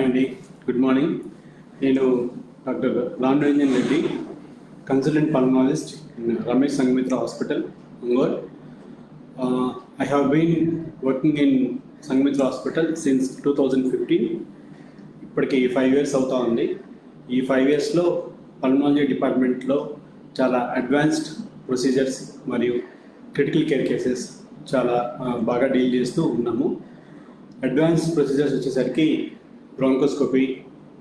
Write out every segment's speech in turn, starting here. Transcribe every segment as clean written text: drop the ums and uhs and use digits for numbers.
అండి, good morning. నేను doctor Ramaniranjan Reddy, consultant pulmonologist in Ramesh Sanghamitra hospital, Ongole. I have been working in Sanghamitra hospital since 2015. ఇప్పటికి 5 years అవుతా ఉంది. ఈ 5 yearsలో పల్మనాలజీ డిపార్ట్మెంట్లో చాలా అడ్వాన్స్డ్ ప్రొసీజర్స్ మరియు క్రిటికల్ కేర్ కేసెస్ చాలా బాగా డీల్ చేస్తూ ఉన్నాము. అడ్వాన్స్డ్ ప్రొసీజర్స్ వచ్చేసరికి bronchoscopy,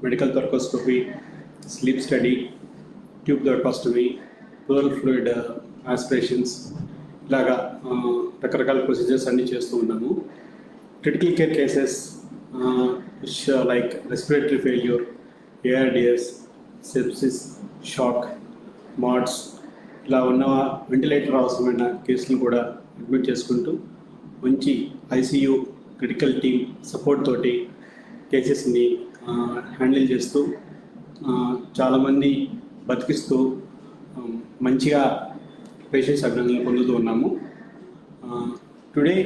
medical thoracoscopy, sleep study, tube thoracostomy, pleural fluid aspirations, ఇలాగా రకరకాల ప్రొసీజర్స్ అన్నీ చేస్తూ ఉన్నాము. Critical care cases like respiratory failure, ARDS, sepsis, shock, మార్డ్స్, ఇలా ఉన్న వెంటిలేటర్ అవసరమైన కేసులు కూడా అడ్మిట్ చేసుకుంటూ మంచి ఐసీయూ క్రిటికల్ టీమ్ సపోర్ట్ తోటి కేసెస్ని హ్యాండిల్ చేస్తూ చాలామంది బతికిస్తూ మంచిగా పేషెంట్స్ అభినందనలు పొందుతూ ఉన్నాము. Today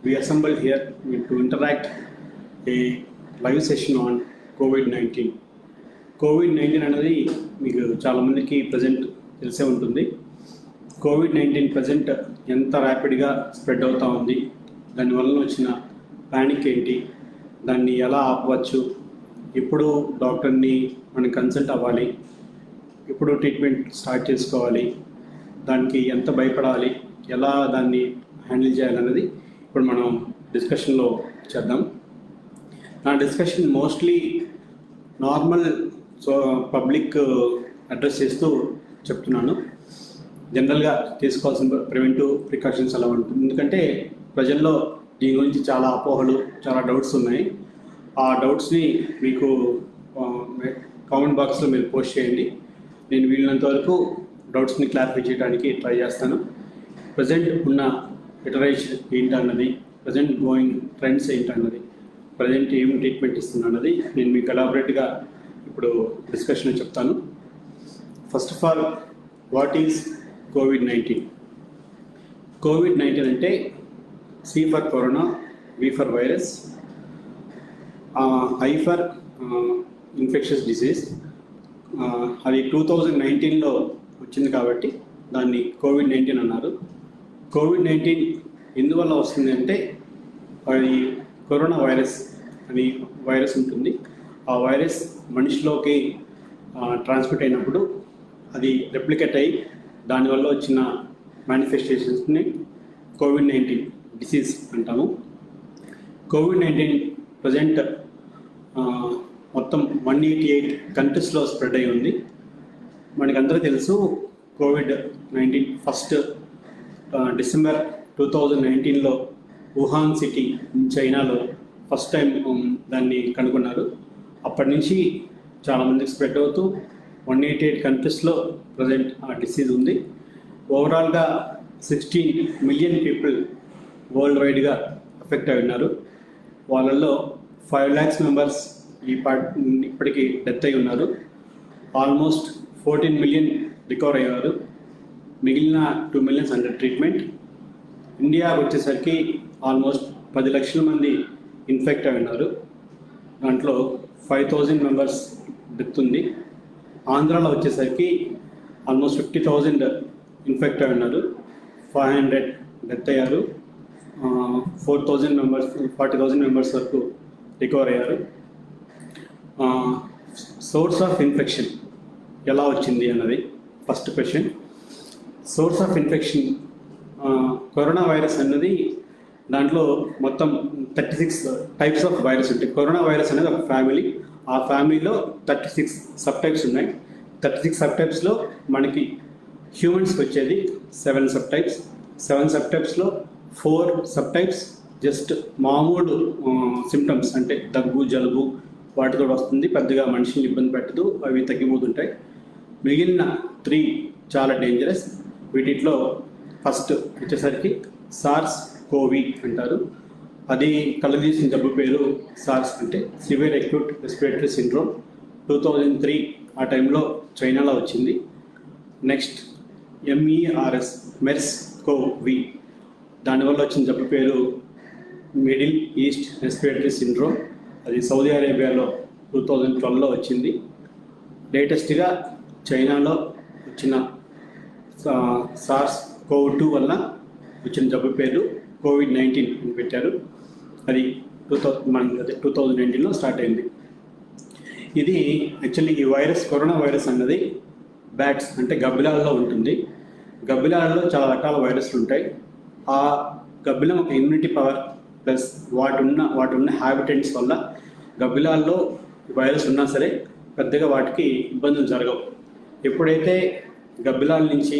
we assembled here to interact a live session on COVID-19. COVID-19 అనేది మీకు చాలామందికి ప్రజెంట్ తెలిసే ఉంటుంది. COVID-19 ప్రజెంట్ ఎంత ర్యాపిడ్గా స్ప్రెడ్ అవుతూ ఉంది, దానివల్ల వచ్చిన ప్యానిక్ ఏంటి, దాన్ని ఎలా ఆపవచ్చు, ఎప్పుడు డాక్టర్ని మనం కన్సల్ట్ అవ్వాలి, ఎప్పుడు ట్రీట్మెంట్ స్టార్ట్ చేసుకోవాలి, దానికి ఎంత భయపడాలి, ఎలా దాన్ని హ్యాండిల్ చేయాలన్నది ఇప్పుడు మనం డిస్కషన్లో చేద్దాం. నా discussion mostly normal public address చేస్తూ చెప్తున్నాను. జనరల్గా తీసుకోవాల్సిన ప్రివెంటివ్ ప్రికాషన్స్ ఎలా ఉంటుంది, ఎందుకంటే ప్రజల్లో దీని గురించి చాలా అపోహలు, చాలా డౌట్స్ ఉన్నాయి. ఆ డౌట్స్ని మీకు కామెంట్ బాక్స్లో మీరు పోస్ట్ చేయండి. నేను వీళ్ళంత వరకు డౌట్స్ని క్లారిఫై చేయడానికి ట్రై చేస్తాను. ప్రజెంట్ ఉన్న ఇటరేషన్ ఏంటన్నది, ప్రజెంట్ గోయింగ్ ట్రెండ్స్ ఏంటన్నది, ప్రజెంట్ ఏం ట్రీట్మెంట్ ఇస్తున్నా అన్నది నేను మీకు ఎలాబొరేట్గా ఇప్పుడు డిస్కషన్ చెప్తాను. First of all, what is COVID-19? COVID-19 అంటే C for corona, V for virus, I for infectious disease. అది 2019లో వచ్చింది కాబట్టి దాన్ని COVID-19 అన్నారు. COVID-19 ఎందువల్ల వస్తుంది అంటే, అది కరోనా వైరస్ అని వైరస్ ఉంటుంది. ఆ వైరస్ మనిషిలోకి ట్రాన్స్మిట్ అయినప్పుడు అది రెప్లికేట్ అయ్యి దానివల్ల వచ్చిన మేనిఫెస్టేషన్స్ని COVID-19 డిసీజ్ అంటాము. COVID-19 ప్రజెంట్ మొత్తం 188 కంట్రీస్లో స్ప్రెడ్ అయి ఉంది. మనకందరూ తెలుసు, COVID-19 ఫస్ట్ డిసెంబర్ 2019లో వుహాన్ సిటీ చైనాలో ఫస్ట్ టైం దాన్ని కనుగొన్నారు. అప్పటి నుంచి చాలామందికి స్ప్రెడ్ అవుతూ 188 కంట్రీస్లో ప్రజెంట్ ఆ డిసీజ్ ఉంది. ఓవరాల్గా 16 మిలియన్ పీపుల్ వరల్డ్ వైడ్గా అఫెక్ట్ అయి ఉన్నారు. వాళ్ళల్లో 5 lakhs మెంబర్స్ ఇప్పటికీ డెత్ అయి ఉన్నారు. ఆల్మోస్ట్ 14 మిలియన్ రికవర్ అయ్యారు. మిగిలిన 2 million అండర్ ట్రీట్మెంట్. ఇండియా వచ్చేసరికి ఆల్మోస్ట్ 10 లక్షల మంది ఇన్ఫెక్ట్ అయి ఉన్నారు. దాంట్లో 5,000 మెంబర్స్ డెత్ ఉంది. ఆంధ్రాలో వచ్చేసరికి ఆల్మోస్ట్ 50,000 ఇన్ఫెక్ట్ అయి ఉన్నారు. 500 డెత్ అయ్యారు. 40,000 మెంబర్స్ వరకు రికవర్ అయ్యారు. సోర్స్ ఆఫ్ ఇన్ఫెక్షన్ ఎలా వచ్చింది అన్నది first question. Source of infection, corona virus అన్నది దాంట్లో మొత్తం 36 టైప్స్ ఆఫ్ వైరస్ ఉంటాయి. కరోనా వైరస్ అనేది ఒక ఫ్యామిలీ. ఆ ఫ్యామిలీలో 36 సబ్ టైప్స్ ఉన్నాయి. 36 సబ్ టైప్స్లో మనకి హ్యూమన్స్కి వచ్చేది 7 సబ్ టైప్స్. 7 సబ్ టైప్స్లో 4 సబ్ టైప్స్ జస్ట్ మామూలు సిమ్టమ్స్, అంటే దగ్గు, జలుబు వాటితో వస్తుంది, పెద్దగా మనిషిని ఇబ్బంది పెట్టదు, అవి తగ్గిపోతుంటాయి. మిగిలిన 3 చాలా డేంజరస్. వీటిలో ఫస్ట్ వచ్చేసరికి సార్స్ కోవి అంటారు. అది కలదీసిన జబ్బు పేరు సార్స్, అంటే సివియర్ అక్యూట్ రెస్పిరేటరీ సిండ్రోమ్. 2003 ఆ టైంలో చైనాలో వచ్చింది. నెక్స్ట్ MERS, మెర్స్ కోవి, దానివల్ల వచ్చిన జబ్బు పేరు మిడిల్ ఈస్ట్ రెస్పిరేటరీ సిండ్రోమ్. అది సౌదీ అరేబియాలో 2012లో వచ్చింది. లేటెస్ట్గా చైనాలో వచ్చిన సార్స్ కోవ్-2 వల్ల వచ్చిన జబ్బు పేరు COVID-19 అని పెట్టారు. అది 2019లో స్టార్ట్ అయింది. ఇది యాక్చువల్లీ ఈ వైరస్, కరోనా వైరస్ అన్నది బ్యాట్స్ అంటే గబ్బిలాల్లో ఉంటుంది. గబ్బిలాల్లో చాలా రకాల వైరస్లు ఉంటాయి. ఆ గబ్బిలం ఒక ఇమ్యూనిటీ పవర్ ప్లస్ వాటి ఉన్న హ్యాబిటెంట్స్ వల్ల గబ్బిలాల్లో వైరస్ ఉన్నా సరే పెద్దగా వాటికి ఇబ్బందులు జరగవు. ఎప్పుడైతే గబ్బిలాల నుంచి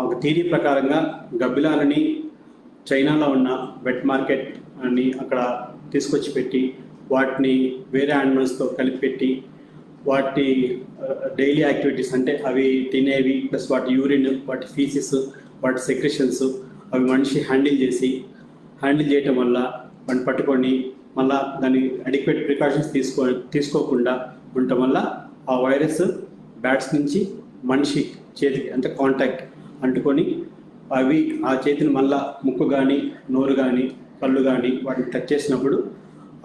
ఒక థియరీ ప్రకారంగా గబ్బిలాలని చైనాలో ఉన్న వెట్ మార్కెట్ అని అక్కడ తీసుకొచ్చి పెట్టి వాటిని వేరే యానిమల్స్తో కలిపి పెట్టి వాటి డైలీ యాక్టివిటీస్ అంటే అవి తినేవి ప్లస్ వాటి యూరిన్, వాటి ఫీసిస్, వాటి సెక్రెషన్స్ అవి మనిషి హ్యాండిల్ చేయటం వల్ల వాటిని పట్టుకొని మళ్ళీ దాని అడిక్వేట్ ప్రికాషన్స్ తీసుకోకుండా ఉండటం వల్ల ఆ వైరస్ బ్యాట్స్ నుంచి మనిషి చేతికి అంటే కాంటాక్ట్ అంటుకొని అవి ఆ చేతిని మళ్ళా ముక్కు కానీ, నోరు కానీ, కళ్ళు కానీ వాటిని టచ్ చేసినప్పుడు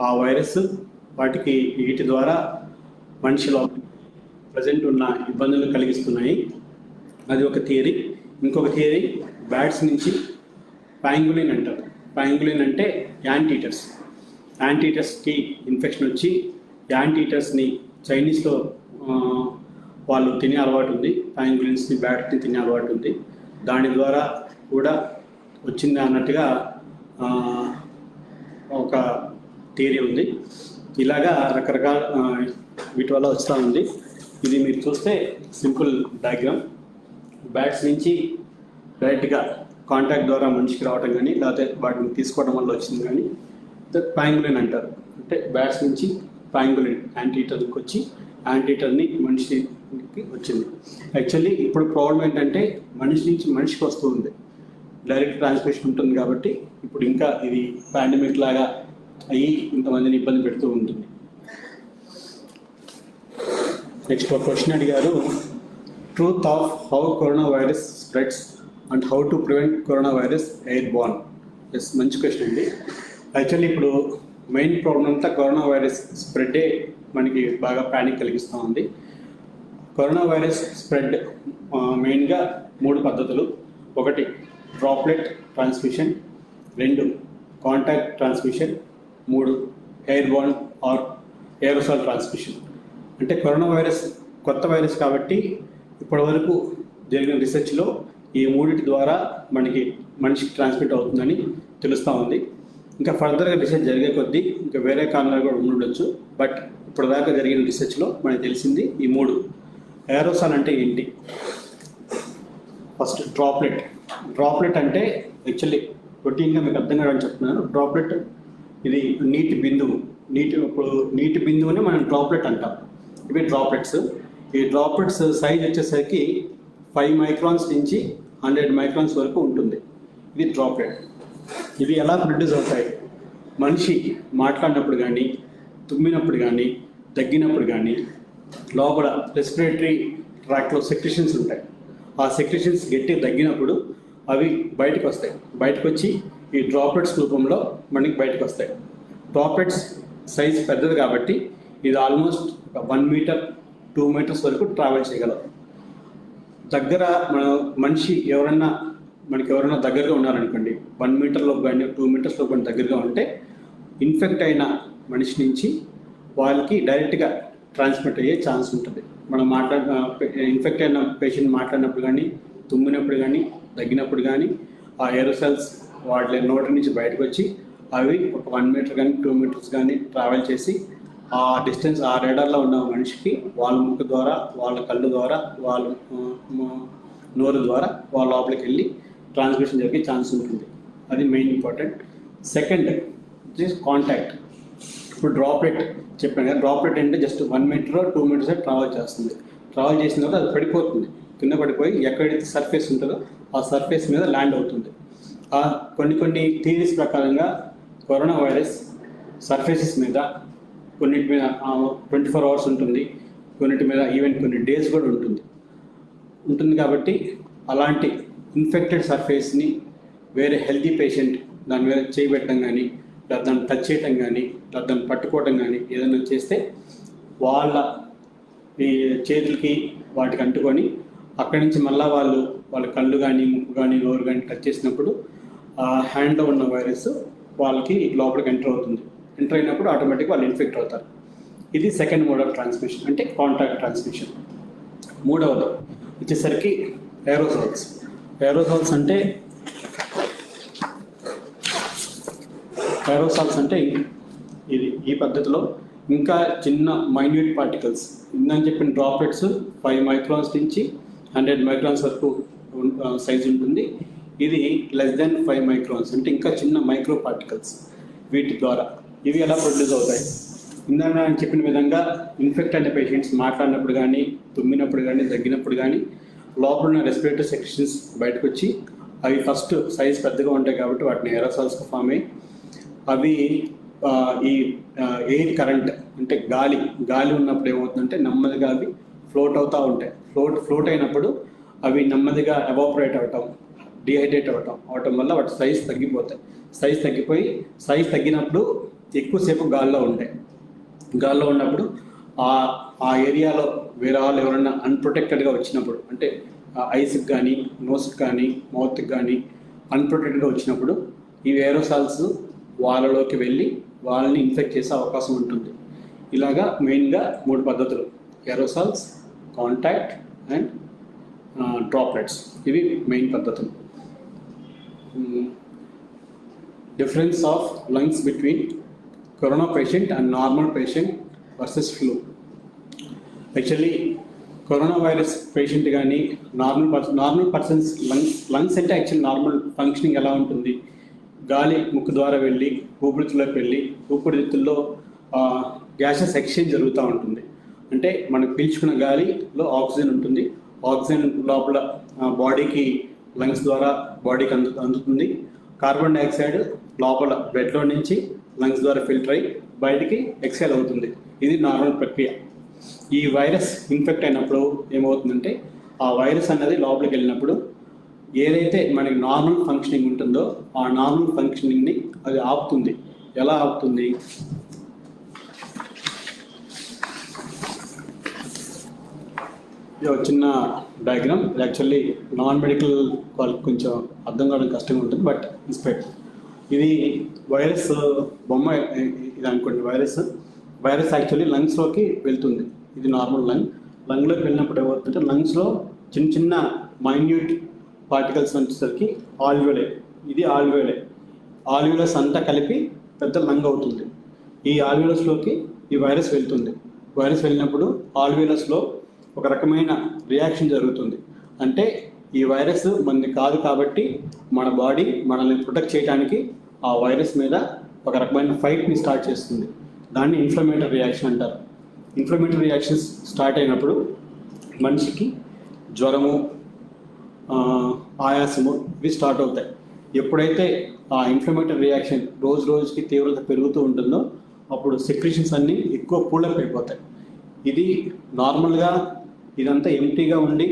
ఆ వైరస్ వాటికి వీటి ద్వారా మనిషిలో ప్రజెంట్ ఉన్న ఇబ్బందులు కలిగిస్తున్నాయి. అది ఒక థియరీ. ఇంకొక థియరీ, బ్యాట్స్ నుంచి పాంగులిన్ అంటారు. పాంగులిన్ అంటే యాంటీటర్స్కి ఇన్ఫెక్షన్ వచ్చి యాంటీటర్స్ని చైనీస్లో వాళ్ళు తినే అలవాటు ఉంది. పాంగులిన్స్ని, బ్యాట్ని తినే అలవాటు ఉంది. దాని ద్వారా కూడా వచ్చింది అన్నట్టుగా ఒక థియరీ ఉంది. ఇలాగా రకరకాల వీటి వల్ల వస్తూ ఉంది. ఇది మీరు చూస్తే సింపుల్ డయాగ్రామ్. బ్యాట్స్ నుంచి డైరెక్ట్గా కాంటాక్ట్ ద్వారా మనిషికి రావడం కానీ లేకపోతే వాటిని తీసుకోవడం వల్ల వచ్చింది కానీ పాంగులిన్ అంటారు. అంటే బ్యాట్స్ నుంచి పాంగులిన్ యాంటీటర్కి వచ్చి యాంటీటర్ని మనిషికి వచ్చింది. యాక్చువల్లీ ఇప్పుడు ప్రాబ్లం ఏంటంటే మనిషి నుంచి మనిషికి వస్తూ ఉంది, డైరెక్ట్ ట్రాన్స్మిషన్ ఉంటుంది. కాబట్టి ఇప్పుడు ఇంకా ఇది పాండమిక్ లాగా అయ్యి ఇంతమందిని ఇబ్బంది పెడుతూ ఉంటుంది. నెక్స్ట్ ఒక క్వశ్చన్ అడిగారు, truth of how corona virus spreads and how to prevent corona virus airborne. Yes, మంచి క్వశ్చన్ అండి. యాక్చువల్లీ ఇప్పుడు మెయిన్ ప్రాబ్లం అంతా కరోనా వైరస్ స్ప్రెడ్డే మనకి బాగా ప్యానిక్ కలిగిస్తూ ఉంది. కరోనా వైరస్ స్ప్రెడ్ మెయిన్గా 3 పద్ధతులు. 1 droplet transmission, 2 contact transmission, 3 airborne or aerosol transmission. అంటే కరోనా వైరస్ కొత్త వైరస్ కాబట్టి ఇప్పటివరకు జరిగిన రీసెర్చ్లో ఈ 3 ద్వారా మనిషికి ట్రాన్స్మిట్ అవుతుందని తెలుస్తూ ఉంది. ఇంకా ఫర్దర్గా రీసెర్చ్ జరిగే కొద్దీ ఇంకా వేరే కారణాలు కూడా ఉండొచ్చు. బట్ ఇప్పటిదాకా జరిగిన రీసెర్చ్లో మనకి తెలిసింది ఈ 3. ఏరోసాల్ అంటే ఏంటి? ఫస్ట్ డ్రాప్లెట్ అంటే యాక్చువల్లీ రొటీన్గా మీకు అర్థం కావాలని చెప్తున్నాను. డ్రాప్లెట్ ఇది నీటి బిందువుని మనం డ్రాప్లెట్ అంటాం. ఇవి డ్రాప్లెట్స్. ఈ డ్రాప్లెట్స్ సైజ్ వచ్చేసరికి 5 మైక్రాన్స్ నుంచి 100 మైక్రాన్స్ వరకు ఉంటుంది. ఇది డ్రాప్లెట్. ఇవి ఎలా ప్రొడ్యూస్ అవుతాయి? మనిషి మాట్లాడినప్పుడు కానీ, తుమ్మినప్పుడు కానీ, దగ్గినప్పుడు కానీ లోపల రెస్పిరేటరీ ట్రాక్లో సెక్రెషన్స్ ఉంటాయి. ఆ సెక్రెషన్స్ గట్టిగా తగ్గినప్పుడు అవి బయటకు వస్తాయి. బయటకు వచ్చి ఈ డ్రాప్లెట్స్ రూపంలో మనకి బయటకు వస్తాయి. డ్రాప్లెట్స్ సైజ్ పెద్దది కాబట్టి ఇది ఆల్మోస్ట్ 1 మీటర్ 2 మీటర్స్ వరకు ట్రావెల్ చేయగలదు. దగ్గర మనిషి ఎవరైనా దగ్గరగా ఉన్నారనుకోండి, 1 మీటర్లో కానీ 2 మీటర్స్లో కానీ దగ్గరగా ఉంటే ఇన్ఫెక్ట్ అయిన మనిషి నుంచి వాళ్ళకి డైరెక్ట్గా ట్రాన్స్మిట్ అయ్యే ఛాన్స్ ఉంటుంది. మనం ఇన్ఫెక్ట్ అయిన పేషెంట్ మాట్లాడినప్పుడు కానీ, తుమ్మినప్పుడు కానీ, దగ్గినప్పుడు కానీ ఆ ఏరోసాల్స్ వాళ్ళ నోటి నుంచి బయటకు వచ్చి అవి ఒక 1 మీటర్ కానీ 2 మీటర్స్ కానీ ట్రావెల్ చేసి ఆ డిస్టెన్స్ ఆ రేడార్లో ఉన్న మనిషికి వాళ్ళ ముక్కు ద్వారా, వాళ్ళ కళ్ళు ద్వారా, వాళ్ళ నోరు ద్వారా వాళ్ళ లోపలికి వెళ్ళి ట్రాన్స్మిషన్ జరిగే ఛాన్స్ ఉంటుంది. అది మెయిన్ ఇంపార్టెంట్. Second contact. ఇప్పుడు డ్రాప్లెట్ చెప్పాను కదా, డ్రాప్లెట్ అంటే జస్ట్ 1 మీటర్ 2 మీటర్స్ ట్రావెల్ చేస్తుంది. ట్రావెల్ చేసిన తర్వాత అది పడిపోతుంది, కింద పడిపోయి ఎక్కడైతే సర్ఫేస్ ఉంటుందో ఆ సర్ఫేస్ మీద ల్యాండ్ అవుతుంది. కొన్ని థియరీస్ ప్రకారంగా కరోనా వైరస్ సర్ఫేసెస్ మీద కొన్నిటి మీద 24 అవర్స్ ఉంటుంది, కొన్నిటి మీద ఈవెన్ కొన్ని డేస్ కూడా ఉంటుంది. కాబట్టి అలాంటి ఇన్ఫెక్టెడ్ సర్ఫేస్ని వేరే హెల్తీ పేషెంట్ దాని మీద చేయబెట్టడం కానీ లేదా దాన్ని టచ్ చేయటం కానీ లేదా దాన్ని పట్టుకోవటం కానీ ఏదైనా చేస్తే వాళ్ళ ఈ చేతులకి వాటికి అంటుకొని అక్కడి నుంచి మళ్ళీ వాళ్ళ కళ్ళు కానీ ముక్కు కానీ నోరు కానీ టచ్ చేసినప్పుడు ఆ హ్యాండ్లో ఉన్న వైరస్ వాళ్ళకి లోపలికి ఎంటర్ అవుతుంది. ఎంటర్ అయినప్పుడు ఆటోమేటిక్గా వాళ్ళు ఇన్ఫెక్ట్ అవుతారు. ఇది సెకండ్ మోడ్ ఆఫ్ ట్రాన్స్మిషన్, అంటే కాంటాక్ట్ ట్రాన్స్మిషన్. మూడవది వచ్చేసరికి ఏరోసాల్స్. ఏరోసాల్స్ అంటే ఇది ఈ పద్ధతిలో ఇంకా చిన్న మైన్యూట్ పార్టికల్స్, ఇందని చెప్పిన డ్రాప్లెట్స్ 5 మైక్రాన్స్ నుంచి 100 మైక్రాన్స్ వరకు సైజ్ ఉంటుంది. ఇది లెస్ దెన్ 5 మైక్రాన్స్, అంటే ఇంకా చిన్న మైక్రో పార్టికల్స్. వీటి ద్వారా ఇవి ఎలా ప్రొడ్యూస్ అవుతాయి? ఇందాక నేను చెప్పిన విధంగా ఇన్ఫెక్ట్ అయిన పేషెంట్స్ మాట్లాడినప్పుడు కానీ, తుమ్మినప్పుడు కానీ, దగ్గినప్పుడు కానీ లోపల ఉన్న రెస్పిరేటరీ సెక్రెషన్స్ బయటకు వచ్చి అవి ఫస్ట్ సైజ్ పెద్దగా ఉంటాయి కాబట్టి వాటిని ఏరోసాల్స్గా ఫామ్ అయ్యి అవి ఈ ఎయిర్ కరెంట్, అంటే గాలి ఉన్నప్పుడు ఏమవుతుందంటే నెమ్మదిగా అవి ఫ్లోట్ అవుతూ ఉంటాయి. ఫ్లోట్ అయినప్పుడు అవి నెమ్మదిగా ఎవాపరేట్ అవటం, డిహైడ్రేట్ అవటం వల్ల వాటి సైజ్ తగ్గిపోతాయి. సైజ్ తగ్గినప్పుడు ఎక్కువసేపు గాల్లో ఉంటాయి. గాల్లో ఉన్నప్పుడు ఆ ఏరియాలో వేరే వాళ్ళు ఎవరైనా అన్ప్రొటెక్టెడ్గా వచ్చినప్పుడు, అంటే ఐస్కి కానీ, నోస్కి కానీ, మౌత్కి కానీ అన్ప్రొటెక్టెడ్గా వచ్చినప్పుడు ఈ ఏరోసాల్స్ వాళ్ళలోకి వెళ్ళి వాళ్ళని ఇన్ఫెక్ట్ చేసే అవకాశం ఉంటుంది. ఇలాగా మెయిన్గా 3 పద్ధతులు: ఏరోసాల్స్, కాంటాక్ట్ అండ్ డ్రాప్లెట్స్. ఇవి మెయిన్ పద్ధతులు. Difference of lungs between corona patient and normal patient versus flu. Actually corona virus patient కానీ నార్మల్ పర్సన్స్ లంగ్స్ అంటే యాక్చువల్లీ నార్మల్ ఫంక్షనింగ్ ఎలా ఉంటుంది? గాలి ముక్కు ద్వారా వెళ్ళి ఊపిరితిత్తుల్లోకి వెళ్ళి ఊపిరితిత్తుల్లో గ్యాసెస్ ఎక్స్చేంజ్ జరుగుతూ ఉంటుంది. అంటే మనకు పీల్చుకున్న గాలిలో ఆక్సిజన్ ఉంటుంది. ఆక్సిజన్ లోపల బాడీకి లంగ్స్ ద్వారా బాడీకి అందుతుంది. కార్బన్ డైఆక్సైడ్ లోపల బ్లడ్లో నుంచి లంగ్స్ ద్వారా ఫిల్టర్ అయ్యి బయటికి ఎక్స్హేల్ అవుతుంది. ఇది నార్మల్ ప్రక్రియ. ఈ వైరస్ ఇన్ఫెక్ట్ అయినప్పుడు ఏమవుతుందంటే ఆ వైరస్ అన్నది లోపలికి వెళ్ళినప్పుడు ఏదైతే మనకి నార్మల్ ఫంక్షనింగ్ ఉంటుందో ఆ నార్మల్ ఫంక్షనింగ్ని అది ఆపుతుంది. ఎలా ఆపుతుంది? ఇది ఒక చిన్న డయాగ్రామ్. ఇది యాక్చువల్లీ నాన్ మెడికల్ వాళ్ళకి కొంచెం అర్థం కావడం కష్టంగా ఉంటుంది, బట్ ఇన్స్పెక్ట్. ఇది వైరస్ బొమ్మ ఇది అనుకోండి. వైరస్ యాక్చువల్లీ లంగ్స్లోకి వెళ్తుంది. ఇది నార్మల్ లంగ్లోకి వెళ్ళినప్పుడు ఏమవుతుందంటే లంగ్స్లో చిన్న చిన్న మైన్యూట్ పార్టికల్స్ వచ్చేసరికి ఇది ఆల్వియోలస్ అంతా కలిపి పెద్ద లంగ్ అవుతుంది. ఈ ఆల్వియోలస్లోకి ఈ వైరస్ వెళ్తుంది. వైరస్ వెళ్ళినప్పుడు ఆల్వియోలస్లో ఒక రకమైన రియాక్షన్ జరుగుతుంది. అంటే ఈ వైరస్ మనది కాదు కాబట్టి మన బాడీ మనల్ని ప్రొటెక్ట్ చేయడానికి ఆ వైరస్ మీద ఒక రకమైన ఫైట్ని స్టార్ట్ చేస్తుంది. దాన్ని ఇన్ఫ్లమేటరీ రియాక్షన్ అంటారు. ఇన్ఫ్లమేటరీ రియాక్షన్స్ స్టార్ట్ అయినప్పుడు మనిషికి జ్వరము, ఆయాసము ఇవి స్టార్ట్ అవుతాయి. ఎప్పుడైతే ఆ ఇన్ఫ్లమేటరీ రియాక్షన్ రోజుకి తీవ్రత పెరుగుతూ ఉంటుందో అప్పుడు సెక్రీషన్స్ అన్నీ ఎక్కువ పూలప్ అయిపోతాయి. ఇది నార్మల్గా ఇదంతా ఎంటీగా ఉండి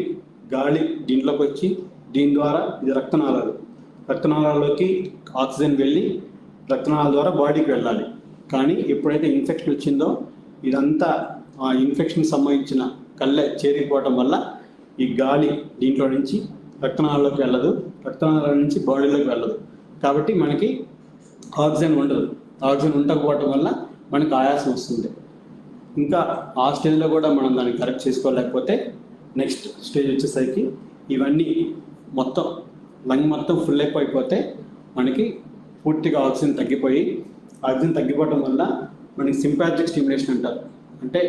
గాలి దీంట్లోకి వచ్చి దీని ద్వారా ఇది రక్తనాళాల్లోకి ఆక్సిజన్ వెళ్ళి రక్తనాళాల ద్వారా బాడీకి వెళ్ళాలి. కానీ ఎప్పుడైతే ఇన్ఫెక్షన్ వచ్చిందో ఇదంతా ఆ ఇన్ఫెక్షన్ సంబంధించిన కళ్ళె చేరిపోవటం వల్ల ఈ గాలి దీంట్లో నుంచి రక్తనాళాల్లోకి వెళ్ళదు, రక్తనాళాల నుంచి బాడీలోకి వెళ్ళదు. కాబట్టి మనకి ఆక్సిజన్ ఉండదు. ఆక్సిజన్ ఉండకపోవటం వల్ల మనకి ఆయాసం వస్తుంది. ఇంకా ఆ స్టేజ్లో కూడా మనం దాన్ని కరెక్ట్ చేసుకోలేకపోతే నెక్స్ట్ స్టేజ్ వచ్చేసరికి ఇవన్నీ మొత్తం లంగ్ మొత్తం ఫుల్ అయిపోతే మనకి పూర్తిగా ఆక్సిజన్ తగ్గిపోవటం వల్ల మనకి సింపాథిక్ స్టిమ్యులేషన్ అంటారు. అంటే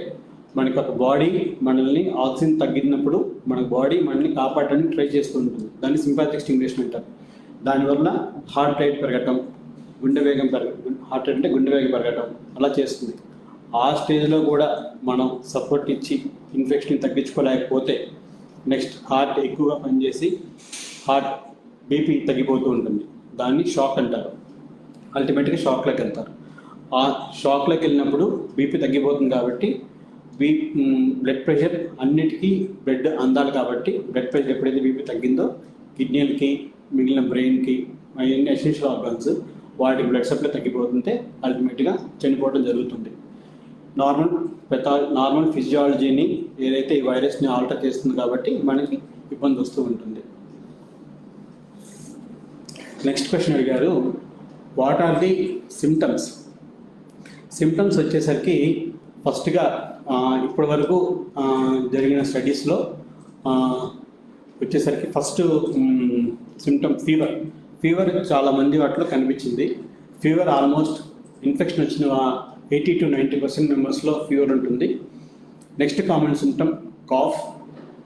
మనకి ఒక బాడీ మనల్ని ఆక్సిజన్ తగ్గినప్పుడు మన బాడీ మనల్ని కాపాడడానికి ట్రై చేస్తూ ఉంటుంది. దాన్ని సింపాథిక్ స్టిమ్యులేషన్ అంటారు. దానివల్ల హార్ట్ రేట్ పెరగటం, గుండె వేగం పెరగటం అలా చేస్తుంది. ఆ స్టేజ్లో కూడా మనం సపోర్ట్ ఇచ్చి ఇన్ఫెక్షన్ తగ్గించుకోలేకపోతే నెక్స్ట్ హార్ట్ ఎక్కువగా పనిచేసి హార్ట్ బీపీ తగ్గిపోతూ ఉంటుంది. దాన్ని షాక్ అంటారు. అల్టిమేట్గా షాక్లోకి వెళ్తారు. ఆ షాక్లోకి వెళ్ళినప్పుడు బీపీ తగ్గిపోతుంది కాబట్టి బ్లడ్ ప్రెషర్ అన్నిటికీ బ్లడ్ అందాలి కాబట్టి బ్లడ్ ప్రెషర్ ఎప్పుడైతే బీపీ తగ్గిందో కిడ్నీలకి మిగిలిన బ్రెయిన్కి అవన్నీ ఎసెన్షియల్ ఆర్గాన్స్ వాటి బ్లడ్ సప్లై తగ్గిపోతుంటే అల్టిమేట్గా చనిపోవడం జరుగుతుంది. నార్మల్ ఫిజియాలజీని ఏదైతే ఈ వైరస్ని ఆల్టర్ చేస్తుంది కాబట్టి మనకి ఇబ్బంది వస్తూ ఉంటుంది. నెక్స్ట్ క్వశ్చన్ అడిగారు, what are the symptoms? Symptoms వచ్చేసరికి ఫస్ట్గా ఇప్పటి వరకు జరిగిన స్టడీస్లో వచ్చేసరికి ఫస్ట్ సిమ్టమ్ ఫీవర్ చాలామంది వాటిలో కనిపించింది. ఫీవర్ ఆల్మోస్ట్ ఇన్ఫెక్షన్ వచ్చిన 80 to 90% మెంబర్స్లో ఫీవర్ ఉంటుంది. నెక్స్ట్ కామన్ సిమ్టమ్ కాఫ్,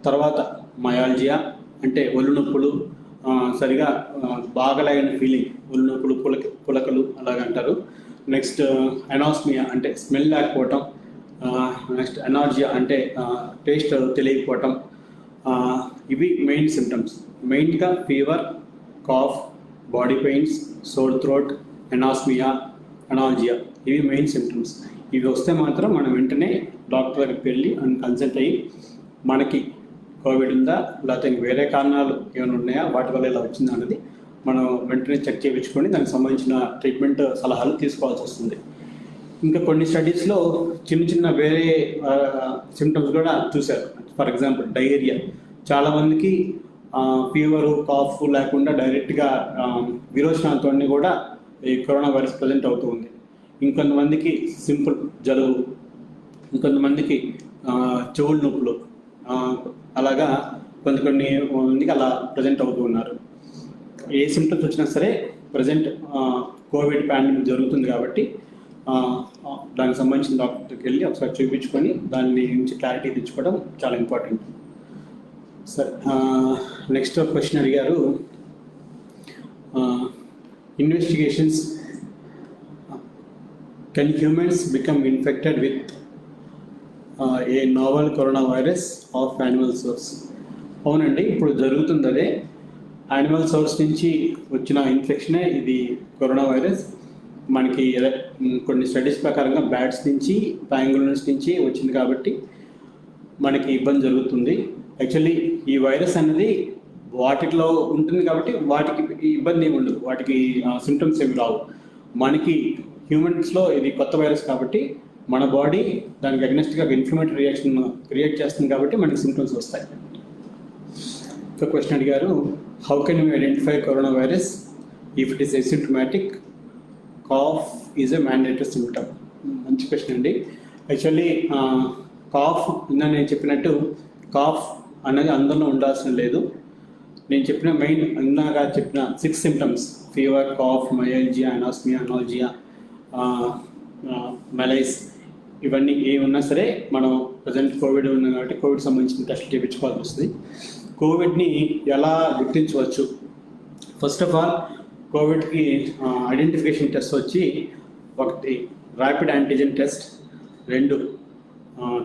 తర్వాత మయాల్జియా అంటే ఒళ్ళు నొప్పులు, సరిగా బాగలేని ఫీలింగ్, ఒళ్ళు నొప్పులు, పులకలు అలాగంటారు. నెక్స్ట్ ఎనాస్మియా అంటే స్మెల్ లేకపోవటం, నెక్స్ట్ ఎనార్జియా అంటే టేస్ట్ తెలియకపోవటం. ఇవి మెయిన్ సిమ్టమ్స్. మెయిన్గా fever, cough, body pains, sore throat, anosmia, analgia, ఇవి మెయిన్ సిమ్టమ్స్. ఇవి వస్తే మాత్రం మనం వెంటనే డాక్టర్ దగ్గరికి వెళ్ళి కన్సల్ట్ అయ్యి మనకి కోవిడ్ ఉందా లేకపోతే వేరే కారణాలు ఏమైనా ఉన్నాయా, వాటి వల్ల ఇలా వచ్చిందా అనేది మనం వెంటనే చెక్ చేయించుకొని దానికి సంబంధించిన ట్రీట్మెంట్ సలహాలు తీసుకోవాల్సి వస్తుంది. ఇంకా కొన్ని స్టడీస్లో చిన్న వేరే సిమ్టమ్స్ కూడా చూశారు. For example diarrhoea. చాలామందికి ఫీవరు, కాఫ్ లేకుండా డైరెక్ట్గా విరోచనాలతో కూడా ఈ కరోనా వైరస్ ప్రజెంట్ అవుతూ ఉంది. ఇంకొంతమందికి సింపుల్ జలుబు, ఇంకొంతమందికి చెవుల నొప్పులు, అలాగా కొన్ని మందికి అలా ప్రజెంట్ అవుతూ ఉన్నారు. ఏ సిమ్టమ్స్ వచ్చినా సరే ప్రజెంట్ కోవిడ్ పాండమిక్ జరుగుతుంది కాబట్టి దానికి సంబంధించిన డాక్టర్కి వెళ్ళి ఒకసారి చూపించుకొని దాని నుంచి క్లారిటీ తెచ్చుకోవడం చాలా ఇంపార్టెంట్. సరే, నెక్స్ట్ క్వశ్చన్ అడిగారు, investigations, can humans become infected with a novel corona virus of animal source? అవునండి, ఇప్పుడు జరుగుతుంది అదే. యానిమల్ సోర్స్ నుంచి వచ్చిన ఇన్ఫెక్షనే ఇది కరోనా వైరస్. మనకి కొన్ని స్టడీస్ ప్రకారంగా బ్యాట్స్ నుంచి, ప్యాంగులన్స్ నుంచి వచ్చింది కాబట్టి మనకి ఇబ్బంది జరుగుతుంది. యాక్చువల్లీ ఈ వైరస్ అనేది వాటిలో ఉంటుంది కాబట్టి వాటికి ఇబ్బంది ఏమి ఉండదు, వాటికి సిమ్టమ్స్ ఏమి రావు. మనకి హ్యూమన్స్లో ఇది కొత్త వైరస్ కాబట్టి మన బాడీ దానికి అగ్నెస్ట్గా ఇన్ఫ్లమేటరీ రియాక్షన్ క్రియేట్ చేస్తుంది కాబట్టి మనకి సిమ్టమ్స్ వస్తాయి. ఒక క్వశ్చన్ అడిగారు, how can you identify corona virus if it is asymptomatic? Cough is a mandatory symptom. మంచి క్వశ్చన్ అండి. యాక్చువల్లీ కాఫ్ నేను చెప్పినట్టు కాఫ్ అనేది అందరిలో ఉండాల్సిన లేదు. నేను చెప్పిన ఇందాక చెప్పిన 6 symptoms, fever, cough, myalgia, anosmia, analgia, malaise, ఇవన్నీ ఏమి ఉన్నా సరే మనం ప్రజెంట్ కోవిడ్ ఉంది కాబట్టి కోవిడ్ సంబంధించిన టెస్టులు చేయించుకోవాల్సి వస్తుంది. కోవిడ్ని ఎలా గుర్తించవచ్చు? ఫస్ట్ ఆఫ్ ఆల్ కోవిడ్కి ఐడెంటిఫికేషన్ టెస్ట్ వచ్చి, 1 rapid antigen test, 2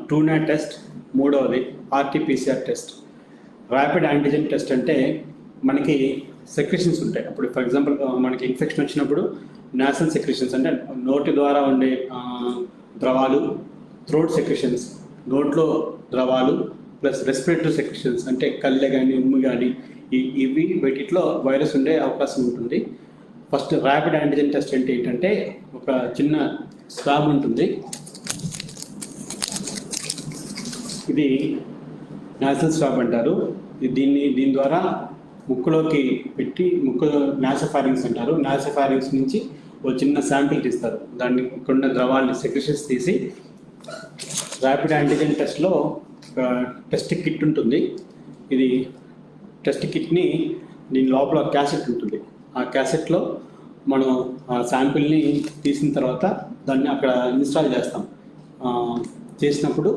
Truenat test, 3వది RT-PCR test. Rapid antigen test అంటే మనకి సెక్రెషన్స్ ఉంటాయి. అప్పుడు ఫర్ ఎగ్జాంపుల్ మనకి ఇన్ఫెక్షన్ వచ్చినప్పుడు నాసల్ సెక్రెషన్స్ అంటే నోటి ద్వారా ఉండే ద్రవాలు, థ్రోట్ సెక్రెషన్స్ నోట్లో ద్రవాలు, ప్లస్ రెస్పిరేటరీ సెక్రెషన్స్ అంటే కళ్ళె కానీ ఉమ్ము కానీ ఇవి వీటిలో వైరస్ ఉండే అవకాశం ఉంటుంది. ఫస్ట్ ర్యాపిడ్ యాంటీజెన్ టెస్ట్ అంటే ఏంటంటే ఒక చిన్న స్వాబ్ ఉంటుంది. ఇది నాసల్ స్వాబ్ అంటారు. దీని ద్వారా ముక్కులోకి పెట్టి నాసోఫారింగ్స్ అంటారు. నాసోఫారింగ్స్ నుంచి ఒక చిన్న శాంపిల్ తీస్తారు. దాన్ని కొన్ని ద్రవాలని సెక్రెషన్స్ తీసి ర్యాపిడ్ యాంటీజెన్ టెస్ట్లో టెస్ట్ కిట్ ఉంటుంది. ఇది టెస్ట్ కిట్ని దీని లోపల క్యాసెట్ ఉంటుంది. ఆ క్యాసెట్లో మనం ఆ శాంపిల్ని తీసిన తర్వాత దాన్ని అక్కడ ఇన్స్టాల్ చేస్తాం. చేసినప్పుడు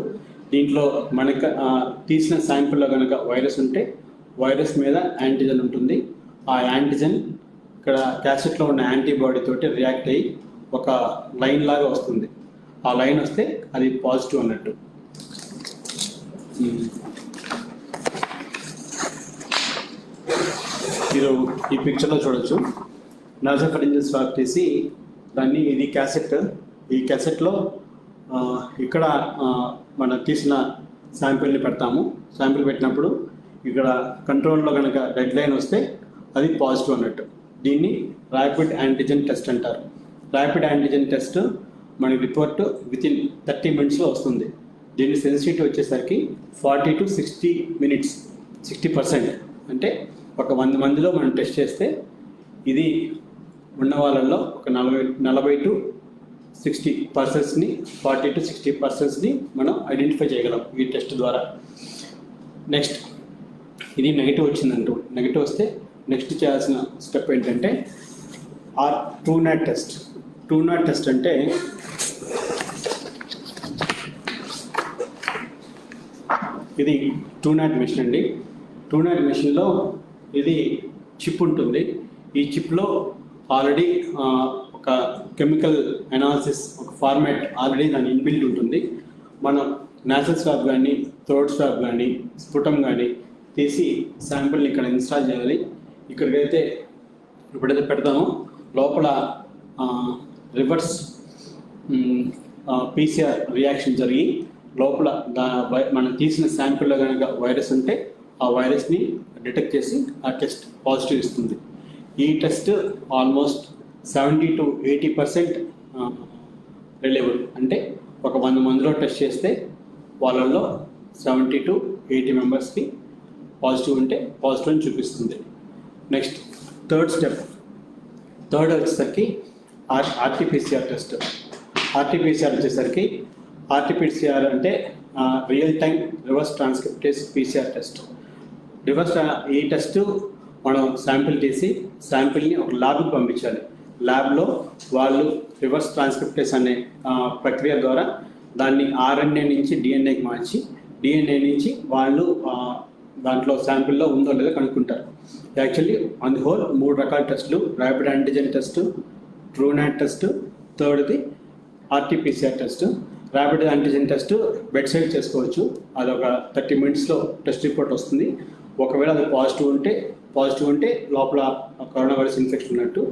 దీంట్లో మనకు తీసిన శాంపిల్లో కనుక వైరస్ ఉంటే వైరస్ మీద యాంటీజెన్ ఉంటుంది. ఆ యాంటీజెన్ ఇక్కడ క్యాసెట్లో ఉన్న యాంటీబాడీ తోటి రియాక్ట్ అయ్యి ఒక లైన్ లాగా వస్తుంది. ఆ లైన్ వస్తే అది పాజిటివ్ అన్నట్టు. మీరు ఈ పిక్చర్లో చూడొచ్చు. నాసోఫారింజియల్ స్వాబ్ తీసి దాన్ని, ఇది క్యాసెట్. ఈ క్యాసెట్లో ఇక్కడ మనం తీసిన శాంపిల్ని పెడతాము. శాంపిల్ పెట్టినప్పుడు ఇక్కడ కంట్రోల్లో కనుక రెడ్ లైన్ వస్తే అది పాజిటివ్ అన్నట్టు. దీన్ని ర్యాపిడ్ యాంటిజెన్ టెస్ట్ అంటారు. ర్యాపిడ్ యాంటిజెన్ టెస్ట్ మనకి రిపోర్ట్ వితిన్ 30 minutesలో వస్తుంది. దీని సెన్సిటివిటీ వచ్చేసరికి 40 to 60 minutes, 60%. అంటే ఒక 100 మందిలో మనం టెస్ట్ చేస్తే ఇది ఉన్న వాళ్ళల్లో ఒక 40 to 60%, 40 to 60%ని మనం ఐడెంటిఫై చేయగలం ఈ టెస్ట్ ద్వారా. నెక్స్ట్ ఇది నెగిటివ్ వచ్చిందంటూ, నెగిటివ్ వస్తే నెక్స్ట్ చేయాల్సిన స్టెప్ ఏంటంటే TrueNAT టెస్ట్. TrueNAT టెస్ట్ అంటే ఇది TrueNAT మెషిన్ అండి. TrueNAT మెషిన్లో ఇది చిప్ ఉంటుంది. ఈ చిప్లో ఆల్రెడీ ఒక కెమికల్ అనాలిసిస్, ఒక ఫార్మాట్ ఆల్రెడీ దాని ఇన్బిల్ట్ ఉంటుంది. మనం నాసల్ స్వాబ్ కానీ, థ్రోట్ స్వాబ్ కానీ, స్ఫుటం కానీ తీసి శాంపిల్ని ఇక్కడ ఇన్స్టాల్ చేయాలి. ఇక్కడికైతే ఎప్పుడైతే పెడతామో లోపల రివర్స్ PCR రియాక్షన్ జరిగి లోపల మనం తీసిన శాంపిల్లో కనుక వైరస్ ఉంటే ఆ వైరస్ని డిటెక్ట్ చేసి ఆ టెస్ట్ పాజిటివ్ ఇస్తుంది. ఈ టెస్ట్ ఆల్మోస్ట్ 70 to 80% రిలయబుల్. అంటే ఒక 100 మందిలో టెస్ట్ చేస్తే వాళ్ళల్లో 70 to 80 మెంబర్స్కి పాజిటివ్ ఉంటే పాజిటివ్ అని చూపిస్తుంది. నెక్స్ట్ థర్డ్ వచ్చేసరికి RT-PCR టెస్ట్. RT-PCR వచ్చేసరికి RT-PCR అంటే real time reverse transcriptase PCR test. ఈ టెస్ట్ మనం శాంపిల్ తీసి శాంపిల్ని ఒక ల్యాబ్కి పంపించాలి. ల్యాబ్లో వాళ్ళు రివర్స్ ట్రాన్స్క్రిప్టేజ్ అనే ప్రక్రియ ద్వారా దాన్ని RNA నుంచి DNAకి మార్చి DNA నుంచి వాళ్ళు దాంట్లో శాంపిల్లో ఉందో లేదో కనుక్కుంటారు. యాక్చువల్లీ ఆన్ ది హోల్ 3 రకాల టెస్టులు: rapid antigen test, TrueNAT test, థర్డ్ది RT-PCR test. Rapid antigen test bed side చేసుకోవచ్చు. అదొక 30 minutesలో టెస్ట్ రిపోర్ట్ వస్తుంది. ఒకవేళ అది పాజిటివ్ ఉంటే లోపల కరోనా వైరస్ ఇన్ఫెక్షన్ ఉన్నట్టు.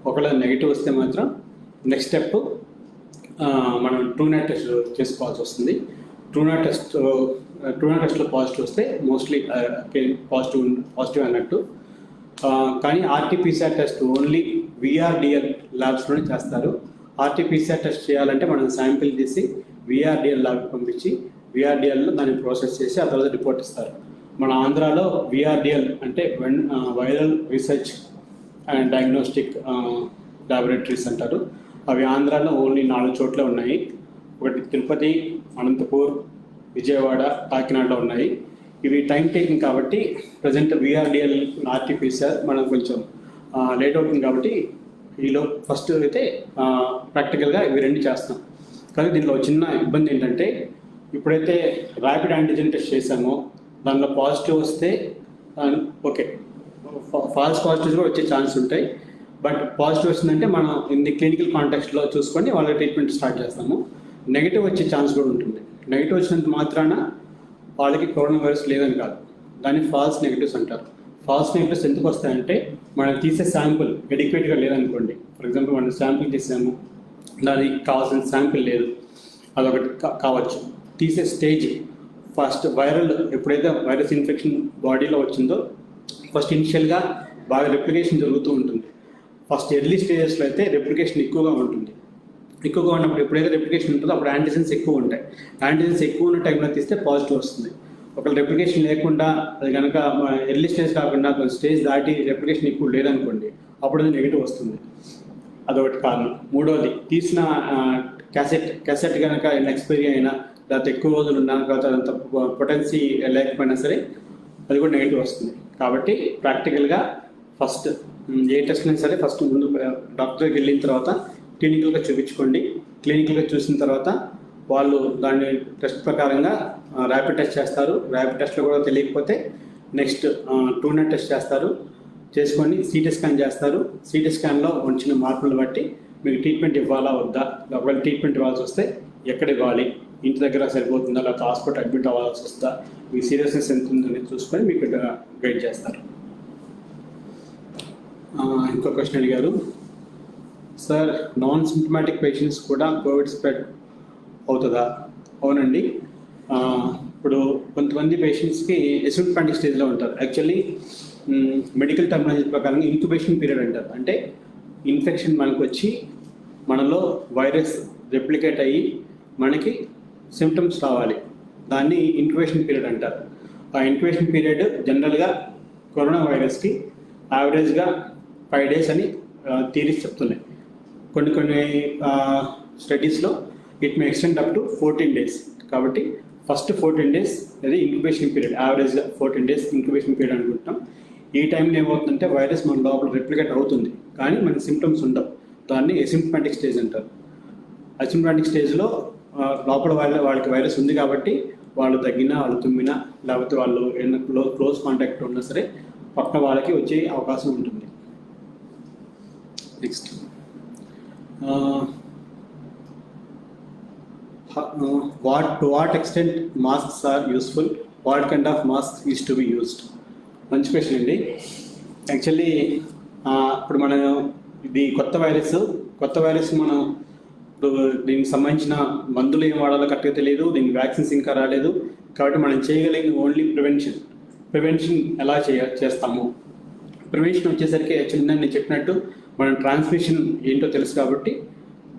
ఒకవేళ నెగిటివ్ వస్తే మాత్రం నెక్స్ట్ స్టెప్ మనం TrueNAT టెస్ట్ చేసుకోవాల్సి వస్తుంది. TrueNAT టెస్ట్లో పాజిటివ్ వస్తే మోస్ట్లీ పాజిటివ్ అన్నట్టు. కానీ RT-PCR టెస్ట్ ఓన్లీ VRDL ల్యాబ్స్లోనే చేస్తారు. RT-PCR టెస్ట్ చేయాలంటే మనం శాంపిల్ తీసి VRDL ల్యాబ్కి పంపించి VRDLలో దాన్ని ప్రాసెస్ చేసి ఆ తర్వాత రిపోర్ట్ ఇస్తారు. మన ఆంధ్రాలో VRDL అంటే viral research and diagnostic laboratories అంటారు. అవి ఆంధ్రాలో ఓన్లీ 4 చోట్ల ఉన్నాయి. ఒకటి తిరుపతి, అనంతపూర్, విజయవాడ, కాకినాడలో ఉన్నాయి. ఇవి టైం టేకింగ్ కాబట్టి ప్రజెంట్ VRDL, RT-PCR మనం కొంచెం లేట్ అవుతుంది కాబట్టి ఈలో ఫస్ట్ అయితే ప్రాక్టికల్గా ఇవి 2 చేస్తాం. కానీ దీంట్లో చిన్న ఇబ్బంది ఏంటంటే ఇప్పుడైతే ర్యాపిడ్ యాంటిజెన్ టెస్ట్ చేసామో దానిలో పాజిటివ్ వస్తే ఓకే, ఫాల్స్ పాజిటివ్స్ కూడా వచ్చే ఛాన్స్ ఉంటాయి. బట్ పాజిటివ్ వచ్చిందంటే మనం ఇన్ని క్లినికల్ కాంటాక్ట్స్లో చూసుకొని వాళ్ళ ట్రీట్మెంట్ స్టార్ట్ చేస్తాము. నెగిటివ్ వచ్చే ఛాన్స్ కూడా ఉంటుంది. నెగిటివ్ వచ్చినంత మాత్రాన వాళ్ళకి కరోనా వైరస్ లేదని కాదు, దాన్ని ఫాల్స్ నెగిటివ్స్ అంటారు. ఫాల్స్ నెగిటివ్స్ ఎందుకు వస్తాయంటే మనం తీసే శాంపుల్ ఎడిక్వేట్గా లేదనుకోండి. ఫర్ ఎగ్జాంపుల్ మనం శాంపుల్ తీసాము, దానికి కావాల్సిన శాంపిల్ లేదు, అదొకటి కావచ్చు. తీసే స్టేజ్ ఫస్ట్ ఎప్పుడైతే వైరస్ ఇన్ఫెక్షన్ బాడీలో వచ్చిందో ఫస్ట్ ఇనిషియల్గా బాగా రెప్లికేషన్ జరుగుతూ ఉంటుంది. ఫస్ట్ ఎర్లీ స్టేజెస్లో అయితే రెప్లికేషన్ ఎక్కువగా ఉంటుంది. ఎక్కువగా ఉన్నప్పుడు ఎప్పుడైతే రెప్లికేషన్ ఉంటుందో అప్పుడు యాంటీజెన్స్ ఎక్కువ ఉంటాయి. యాంటీజెన్స్ ఎక్కువ ఉన్న టైంలో తీస్తే పాజిటివ్ వస్తుంది. ఒకవేళ రెప్లికేషన్ లేకుండా అది కనుక ఎర్లీ స్టేజ్ కాకుండా స్టేజ్ దాటి రెప్లికేషన్ ఎక్కువ లేదనుకోండి, అప్పుడు అది నెగిటివ్ వస్తుంది. అదొకటి కారణం. మూడవది తీసిన క్యాసెట్ కనుక ఎక్స్పైరీ అయినా లేకపోతే ఎక్కువ రోజులు ఉన్నా లేకపోతే అంత పొటెన్సీ లేకపోయినా సరే అది కూడా నెగిటివ్ వస్తుంది. కాబట్టి ప్రాక్టికల్గా ఫస్ట్ ఏ టెస్ట్ అయినా సరే ఫస్ట్ ముందు డాక్టర్కి వెళ్ళిన తర్వాత క్లినికల్గా చూపించుకోండి. క్లినికల్గా చూసిన తర్వాత వాళ్ళు దాని టెస్ట్ ప్రకారంగా ర్యాపిడ్ టెస్ట్ చేస్తారు. ర్యాపిడ్ టెస్ట్లో కూడా తెలియకపోతే నెక్స్ట్ TrueNAT టెస్ట్ చేస్తారు. చేసుకొని CT స్కాన్ చేస్తారు. CT స్కాన్లో వచ్చిన మార్పులను బట్టి మీకు ట్రీట్మెంట్ ఇవ్వాలా వద్దా, ఒకవేళ ట్రీట్మెంట్ ఇవ్వాల్సి వస్తే ఎక్కడ ఇవ్వాలి, ఇంటి దగ్గర సరిపోతుందా లేకపోతే హాస్పిటల్ అడ్మిట్ అవ్వాల్సి వస్తుందా, మీ సీరియస్నెస్ ఎంత ఉందని చూసుకొని మీకు గైడ్ చేస్తారు. ఇంకో క్వశ్చన్ అడిగారు, సార్ నాన్ సింప్టమాటిక్ పేషెంట్స్ కూడా కోవిడ్ స్ప్రెడ్ అవుతుందా? అవునండి. ఇప్పుడు కొంతమంది పేషెంట్స్కి ఎసిమ్ప్టమాటిక్ స్టేజ్లో ఉంటారు. యాక్చువల్లీ మెడికల్ టెర్మినాలజీ ప్రకారంగా ఇంక్యుబేషన్ పీరియడ్ అంటారు. అంటే ఇన్ఫెక్షన్ మనకు వచ్చి మనలో వైరస్ రెప్లికేట్ అయ్యి మనకి సిమ్టమ్స్ రావాలి, దాన్ని ఇంక్యుబేషన్ పీరియడ్ అంటారు. ఆ ఇంక్యుబేషన్ పీరియడ్ జనరల్గా కరోనా వైరస్కి యావరేజ్గా 5 days అని థియరీస్ చెప్తున్నాయి. కొన్ని స్టడీస్లో it may extend up to 14 days. కాబట్టి ఫస్ట్ 14 days అది ఇంక్యుబేషన్ పీరియడ్, యావరేజ్గా 14 days ఇంక్యుబేషన్ పీరియడ్ అనుకుంటాం. ఈ టైంలో ఏమవుతుందంటే వైరస్ మన లోపల రెప్లికేట్ అవుతుంది కానీ మనకి సిమ్టమ్స్ ఉండవు, దాన్ని ఎసిమ్ప్టమాటిక్ స్టేజ్ అంటారు. అసిమ్ప్టమాటిక్ స్టేజ్లో లోపల వాళ్ళకి వైరస్ ఉంది కాబట్టి వాళ్ళు తగ్గినా, వాళ్ళు తుమ్మినా, లేకపోతే వాళ్ళు ఏదైనా క్లోజ్ కాంటాక్ట్ ఉన్నా సరే పక్క వాళ్ళకి వచ్చే అవకాశం ఉంటుంది. Next to what extent masks are useful, what kind of mask is to be used? మంచి క్వశ్చన్ అండి. యాక్చువల్లీ ఇప్పుడు మనం ఇది కొత్త వైరస్ మనం దీనికి సంబంధించిన మందులు ఏం వాడాలో కరెక్ట్గా తెలియదు, దీనికి వ్యాక్సిన్స్ ఇంకా రాలేదు. కాబట్టి మనం చేయగలిగిన ఓన్లీ ప్రివెన్షన్ ఎలా చేస్తాము. ప్రివెన్షన్ వచ్చేసరికి యాక్చువల్లీ నేను చెప్పినట్టు మనం ట్రాన్స్మిషన్ ఏంటో తెలుసు కాబట్టి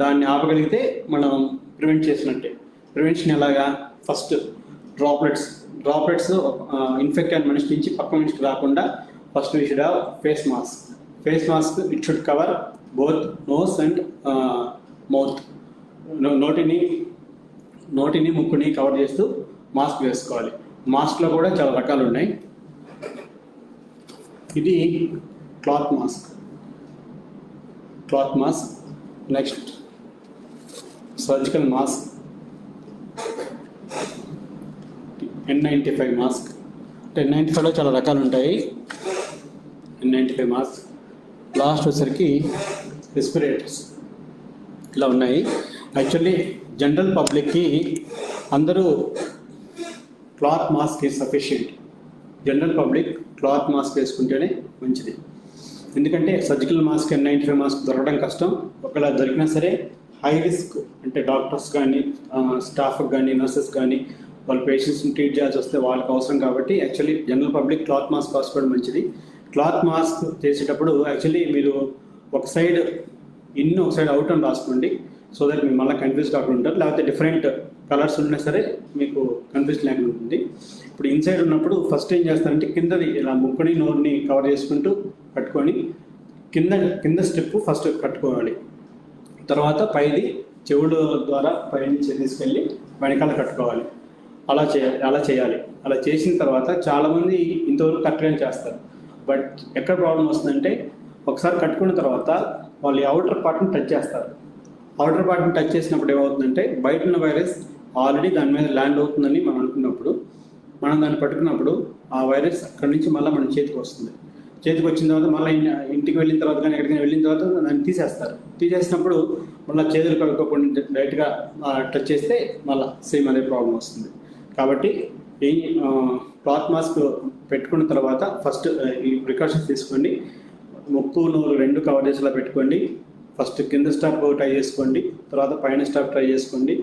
దాన్ని ఆపగలిగితే మనం ప్రివెంట్ చేసినట్టే. ప్రివెన్షన్ ఎలాగా? ఫస్ట్ డ్రాప్లెట్స్ ఇన్ఫెక్ట్ అయిన మనిషి నుంచి పక్క మనిషికి రాకుండా first we should have face mask. It should cover both nose and mouth. నోటిని ముక్కుని కవర్ చేస్తూ మాస్క్ వేసుకోవాలి. మాస్క్లో కూడా చాలా రకాలు ఉన్నాయి. ఇది cloth mask. Next surgical mask, N95 mask. N95లో చాలా రకాలు ఉంటాయి. N95 mask. లాస్ట్ వచ్చేసరికి రెస్పిరేటర్స్ ఇలా ఉన్నాయి. యాక్చువల్లీ జనరల్ పబ్లిక్కి అందరూ cloth mask is sufficient. General public cloth mask వేసుకుంటేనే మంచిది. ఎందుకంటే సర్జికల్ మాస్క్, N95 మాస్క్ దొరకడం కష్టం. ఒకవేళ దొరికినా సరే హై రిస్క్, అంటే డాక్టర్స్ కానీ, స్టాఫ్ కానీ, నర్సెస్ కానీ వాళ్ళ పేషెంట్స్ని ట్రీట్ చేయాల్సి వస్తే వాళ్ళకి అవసరం. కాబట్టి actually general public cloth mask వేసుకోవడం మంచిది. క్లాత్ మాస్క్ చేసేటప్పుడు యాక్చువల్లీ మీరు ఒక సైడ్ ఇన్, ఒక సైడ్ అవుట్ అని రాసుకోండి. సో దట్ మీరు మళ్ళీ కన్ఫ్యూజ్ కాకుండా ఉంటారు. లేకపోతే డిఫరెంట్ కలర్స్ ఉన్నా సరే మీకు కన్ఫ్యూజ్ లేకుండా ఉంటుంది. ఇప్పుడు ఇన్సైడ్ ఉన్నప్పుడు ఫస్ట్ ఏం చేస్తారంటే కిందది ఇలా ముక్కుని నోరుని కవర్ చేసుకుంటూ కట్టుకొని కింద స్టెప్ ఫస్ట్ కట్టుకోవాలి. తర్వాత పైది చెవుడు ద్వారా పైనుంచి తీసుకెళ్ళి వెనకాల కట్టుకోవాలి. అలా చేయాలి. అలా చేసిన తర్వాత చాలామంది ఇంతవరకు కరెక్ట్గానే చేస్తారు. బట్ ఎక్కడ ప్రాబ్లం వస్తుందంటే ఒకసారి కట్టుకున్న తర్వాత వాళ్ళు అవుటర్ పార్ట్ని టచ్ చేస్తారు. అవుటర్ పార్ట్ని టచ్ చేసినప్పుడు ఏమవుతుందంటే బయట ఉన్న వైరస్ ఆల్రెడీ దాని మీద ల్యాండ్ అవుతుందని మనం అనుకున్నప్పుడు, మనం దాన్ని పట్టుకున్నప్పుడు ఆ వైరస్ అక్కడి నుంచి మళ్ళీ మన చేతికి వస్తుంది. చేతికి వచ్చిన తర్వాత మళ్ళీ ఇంటికి వెళ్ళిన తర్వాత కానీ ఎక్కడికైనా వెళ్ళిన తర్వాత దాన్ని తీసేస్తారు. తీసేసినప్పుడు మళ్ళీ చేతులు కడుక్కోకుండా డైరెక్ట్గా టచ్ చేస్తే మళ్ళీ సేమ్ అదే ప్రాబ్లం వస్తుంది. కాబట్టి ఈ క్లాత్ మాస్క్ పెట్టుకున్న తర్వాత ఫస్ట్ ఈ ప్రికాషన్స్ తీసుకోండి. ముక్కు నోరు రెండు కవర్ చేసేలా పెట్టుకోండి. ఫస్ట్ కింద స్టాప్ ట్రై చేసుకోండి, తర్వాత పైన స్టాప్ ట్రై చేసుకోండి.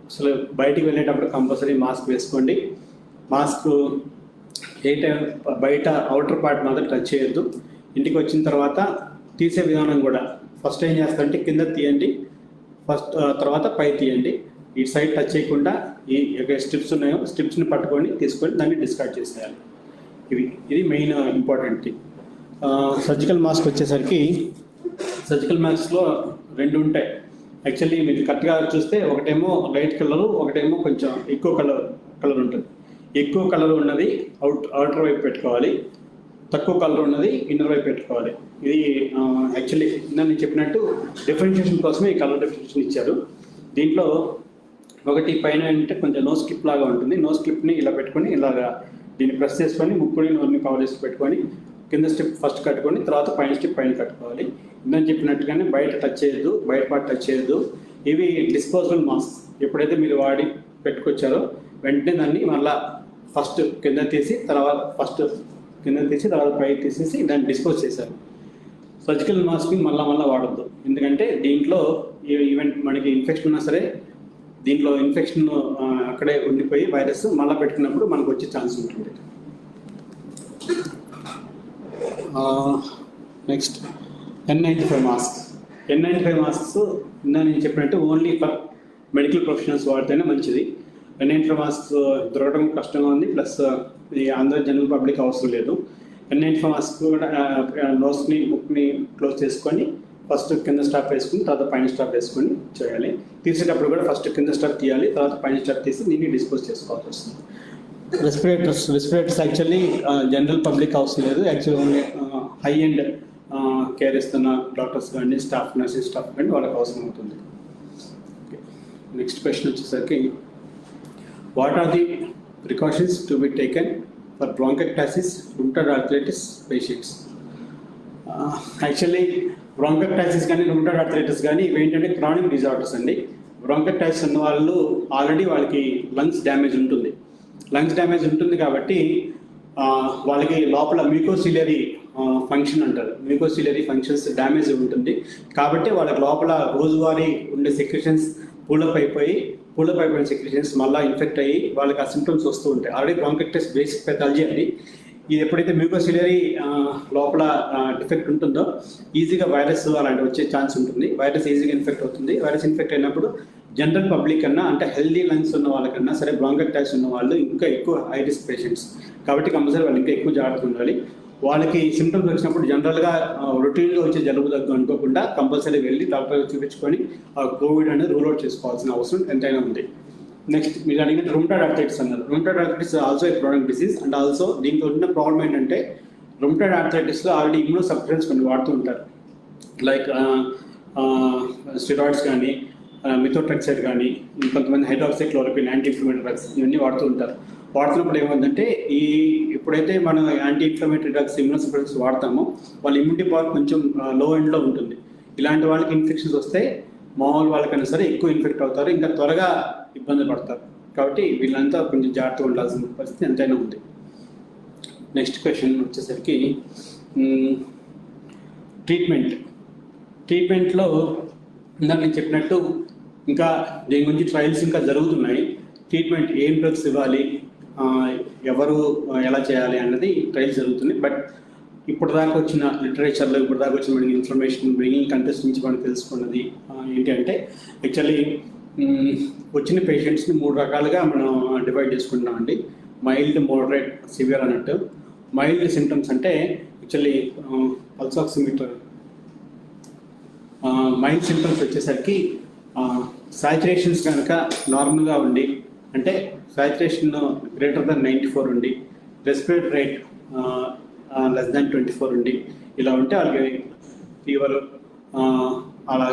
అసలు బయటికి వెళ్ళేటప్పుడు కంపల్సరీ మాస్క్ వేసుకోండి. మాస్క్ ఏ టైం బయట అవుటర్ పార్ట్ మాత్రం టచ్ చేయొద్దు. ఇంటికి వచ్చిన తర్వాత తీసే విధానం కూడా ఫస్ట్ ఏం చేస్తారంటే కింద తీయండి, తర్వాత పై తీయండి. ఈ సైడ్ టచ్ చేయకుండా ఈ స్ట్రిప్స్ ఉన్నాయో స్ట్రిప్స్ని పట్టుకొని తీసుకొని దాన్ని డిస్కార్డ్ చేసేయాలి. ఇది main important thing. Surgical mask వచ్చేసరికి సర్జికల్ మాస్క్లో 2 ఉంటాయి. యాక్చువల్లీ మీరు కరెక్ట్గా చూస్తే ఒకటేమో లైట్ కలరు, ఒకటేమో కొంచెం ఎక్కువ కలర్ ఉంటుంది. ఎక్కువ కలర్ ఉన్నది అవుటర్ వైపు పెట్టుకోవాలి, తక్కువ కలర్ ఉన్నది ఇన్నర్ వైపు పెట్టుకోవాలి. ఇది యాక్చువల్లీ నేను చెప్పినట్టు డిఫరెన్షియేషన్ కోసమే ఈ కలర్ డిఫరెన్షియేషన్ ఇచ్చారు. దీంట్లో ఒకటి పైన అంటే కొంచెం నో స్కిప్ లాగా ఉంటుంది. నో స్కిప్ని ఇలా పెట్టుకొని ఇలాగా దీన్ని ప్రెస్ చేసుకొని ముక్కుని నోరుని కవర్ చేసి పెట్టుకొని కింద స్టెప్ ఫస్ట్ కట్టుకొని తర్వాత పైన స్టెప్ పైన కట్టుకోవాలి. ఇందని చెప్పినట్టుగానే బయట టచ్ చేయొద్దు, బయట పార్ట్ టచ్ చేయొద్దు. ఇవి డిస్పోజబుల్ మాస్క్. ఎప్పుడైతే మీరు వాడి పెట్టుకొచ్చారో వెంటనే దాన్ని మళ్ళీ ఫస్ట్ కింద తీసి తర్వాత పై తీసేసి దాన్ని డిస్పోజ్ చేశారు. సర్జికల్ మాస్క్ని మళ్ళీ వాడద్దు. ఎందుకంటే దీంట్లో ఈవెంట్ మనకి ఇన్ఫెక్షన్ ఉన్నా సరే దీంట్లో ఇన్ఫెక్షన్ అక్కడే ఉండిపోయి వైరస్ మళ్ళీ పెట్టుకున్నప్పుడు మనకు వచ్చే ఛాన్స్ ఉంటుంది. Next N95 mask. N95 masks నేను చెప్పినట్టు ఓన్లీ ఫర్ మెడికల్ ప్రొఫెషనల్స్ వాడితేనే మంచిది. N95 మాస్క్ దొరకడం కష్టంగా ఉంది, ప్లస్ ఈ అందరూ జనరల్ పబ్లిక్ అవసరం లేదు. N95 మాస్క్ కూడా నోస్ని ముక్ని క్లోజ్ చేసుకొని ఫస్ట్ కింద స్టాప్ వేసుకుని తర్వాత పైన స్టాప్ వేసుకొని చేయాలి. తీసేటప్పుడు కూడా ఫస్ట్ కింద స్టాప్ తీయాలి, తర్వాత పైన స్టాప్ తీసి నీట్గా డిస్పోజ్ చేసుకోవాల్సి వస్తుంది. రెస్పిరేటర్స్ యాక్చువల్లీ జనరల్ పబ్లిక్ అవసరం లేదు. Actually only high end care ఇస్తున్న డాక్టర్స్ కానీ స్టాఫ్, నర్సింగ్ స్టాఫ్ కానీ వాళ్ళకి అవసరం అవుతుంది. నెక్స్ట్ క్వశ్చన్ వచ్చేసరికి, what are the precautions to be taken for bronchitis, rheumatoid arthritis patients? Actually bronchitis కానీ రుమటాయిడ్ ఆర్థరైటిస్ కానీ ఇవి ఏంటంటే క్రానిక్ డిజార్డర్స్ అండి. బ్రాంకైటిస్ ఉన్న వాళ్ళు ఆల్రెడీ వాళ్ళకి లంగ్స్ డ్యామేజ్ ఉంటుంది కాబట్టి వాళ్ళకి లోపల మ్యూకోసిలియరీ ఫంక్షన్ అంటారు, మ్యూకోసిలియరీ ఫంక్షన్స్ డ్యామేజ్ ఉంటుంది కాబట్టి వాళ్ళకి లోపల రోజువారీ ఉండే సెక్రెషన్స్ పూలప్ అయిపోయిన సెక్రెషన్స్ మళ్ళీ ఇన్ఫెక్ట్ అయ్యి వాళ్ళకి ఆ సింప్టమ్స్ వస్తూ ఉంటాయి. ఆల్రెడీ బ్రాంకైటిస్ బేసిక్ పెథాలజీ అది. ఇది ఎప్పుడైతే మ్యూకోసిలియరీ లోపల డిఫెక్ట్ ఉంటుందో ఈజీగా వైరస్ అలాంటివి వచ్చే ఛాన్స్ ఉంటుంది. వైరస్ ఈజీగా ఇన్ఫెక్ట్ అవుతుంది. వైరస్ ఇన్ఫెక్ట్ అయినప్పుడు జనరల్ పబ్లిక్ కన్నా, అంటే హెల్దీ లంగ్స్ ఉన్న వాళ్ళకన్నా సరే బ్రాంకైటిస్ ఉన్న వాళ్ళు ఇంకా ఎక్కువ హై రిస్క్ పేషెంట్స్ కాబట్టి కంపల్సరీ వాళ్ళు ఇంకా ఎక్కువ జాగ్రత్తగా ఉండాలి. వాళ్ళకి సిమ్టమ్స్ వచ్చినప్పుడు జనరల్గా రొటీన్గా వచ్చే జలుబు దగ్గు అనుకోకుండా కంపల్సరీ వెళ్ళి డాక్టర్ చూపించుకొని కోవిడ్ అనేది రూల్ అవుట్ చేసుకోవాల్సిన అవసరం ఎంతైనా ఉంది. నెక్స్ట్ మీరు అడిగిన రుమటాయిడ్ ఆర్థరైటిస్ అన్నారు. Rheumatoid arthritis also a chronic disease and also దీంట్లో ఉన్న ప్రాబ్లం ఏంటంటే రుమటాయిడ్ ఆర్థరైటిస్లో ఆల్రెడీ ఇమ్యూనో సబ్స్టెన్స్ కొన్ని వాడుతూ ఉంటారు. లైక్ స్టెరాయిడ్స్ కానీ, మిథోట్రెక్సైడ్ కానీ, కొంతమంది హైడ్రాక్సిక్లోరోక్విన్, యాంటీ ఇన్ఫ్లమేటరీ డ్రగ్స్ ఇవన్నీ వాడుతూ ఉంటారు. వాడుతున్నప్పుడు ఏమైందంటే ఎప్పుడైతే మనం anti inflammatory drugs, immuno substance వాడతామో వాళ్ళ ఇమ్యూనిటీ పవర్ కొంచెం లో ఎండ్లో ఉంటుంది. ఇలాంటి వాళ్ళకి ఇన్ఫెక్షన్స్ వస్తే మామూలు వాళ్ళకైనా సరే ఎక్కువ ఇన్ఫెక్ట్ అవుతారు, ఇంకా త్వరగా ఇబ్బంది పడతారు. కాబట్టి వీళ్ళంతా కొంచెం జాగ్రత్తగా ఉండాల్సిన పరిస్థితి ఎంతైనా ఉంది. నెక్స్ట్ క్వశ్చన్ వచ్చేసరికి, ట్రీట్మెంట్లో ఇందాక నేను చెప్పినట్టు ఇంకా దీని గురించి ట్రయల్స్ ఇంకా జరుగుతున్నాయి. ట్రీట్మెంట్ ఏం డ్రగ్స్ ఇవ్వాలి, ఎవరు ఎలా చేయాలి అన్నది ట్రయల్స్ జరుగుతుంది. బట్ ఇప్పటిదాకా వచ్చిన లిటరేచర్లో ఇప్పటిదాకా వచ్చిన మనకి ఇన్ఫర్మేషన్ బ్రింగింగ్ కంటెస్ట్ నుంచి మనం తెలుసుకున్నది ఏంటి అంటే, యాక్చువల్లీ వచ్చిన పేషెంట్స్ని 3 రకాలుగా మనం డివైడ్ చేసుకుంటున్నామండి. మైల్డ్, మోడరేట్, సివియర్ అన్నట్టు. మైల్డ్ సిమ్టమ్స్ అంటే actually pulse oximeter. Mild symptoms వచ్చేసరికి సాచురేషన్స్ కనుక నార్మల్గా ఉండి, అంటే సాచురేషన్ గ్రేటర్ దెన్ 94 ఉండి, రెస్పిరేటరీ రేట్ లెస్ దాన్ 24 ఉండి, ఇలా ఉంటే వాళ్ళకి ఫీవర్ అలా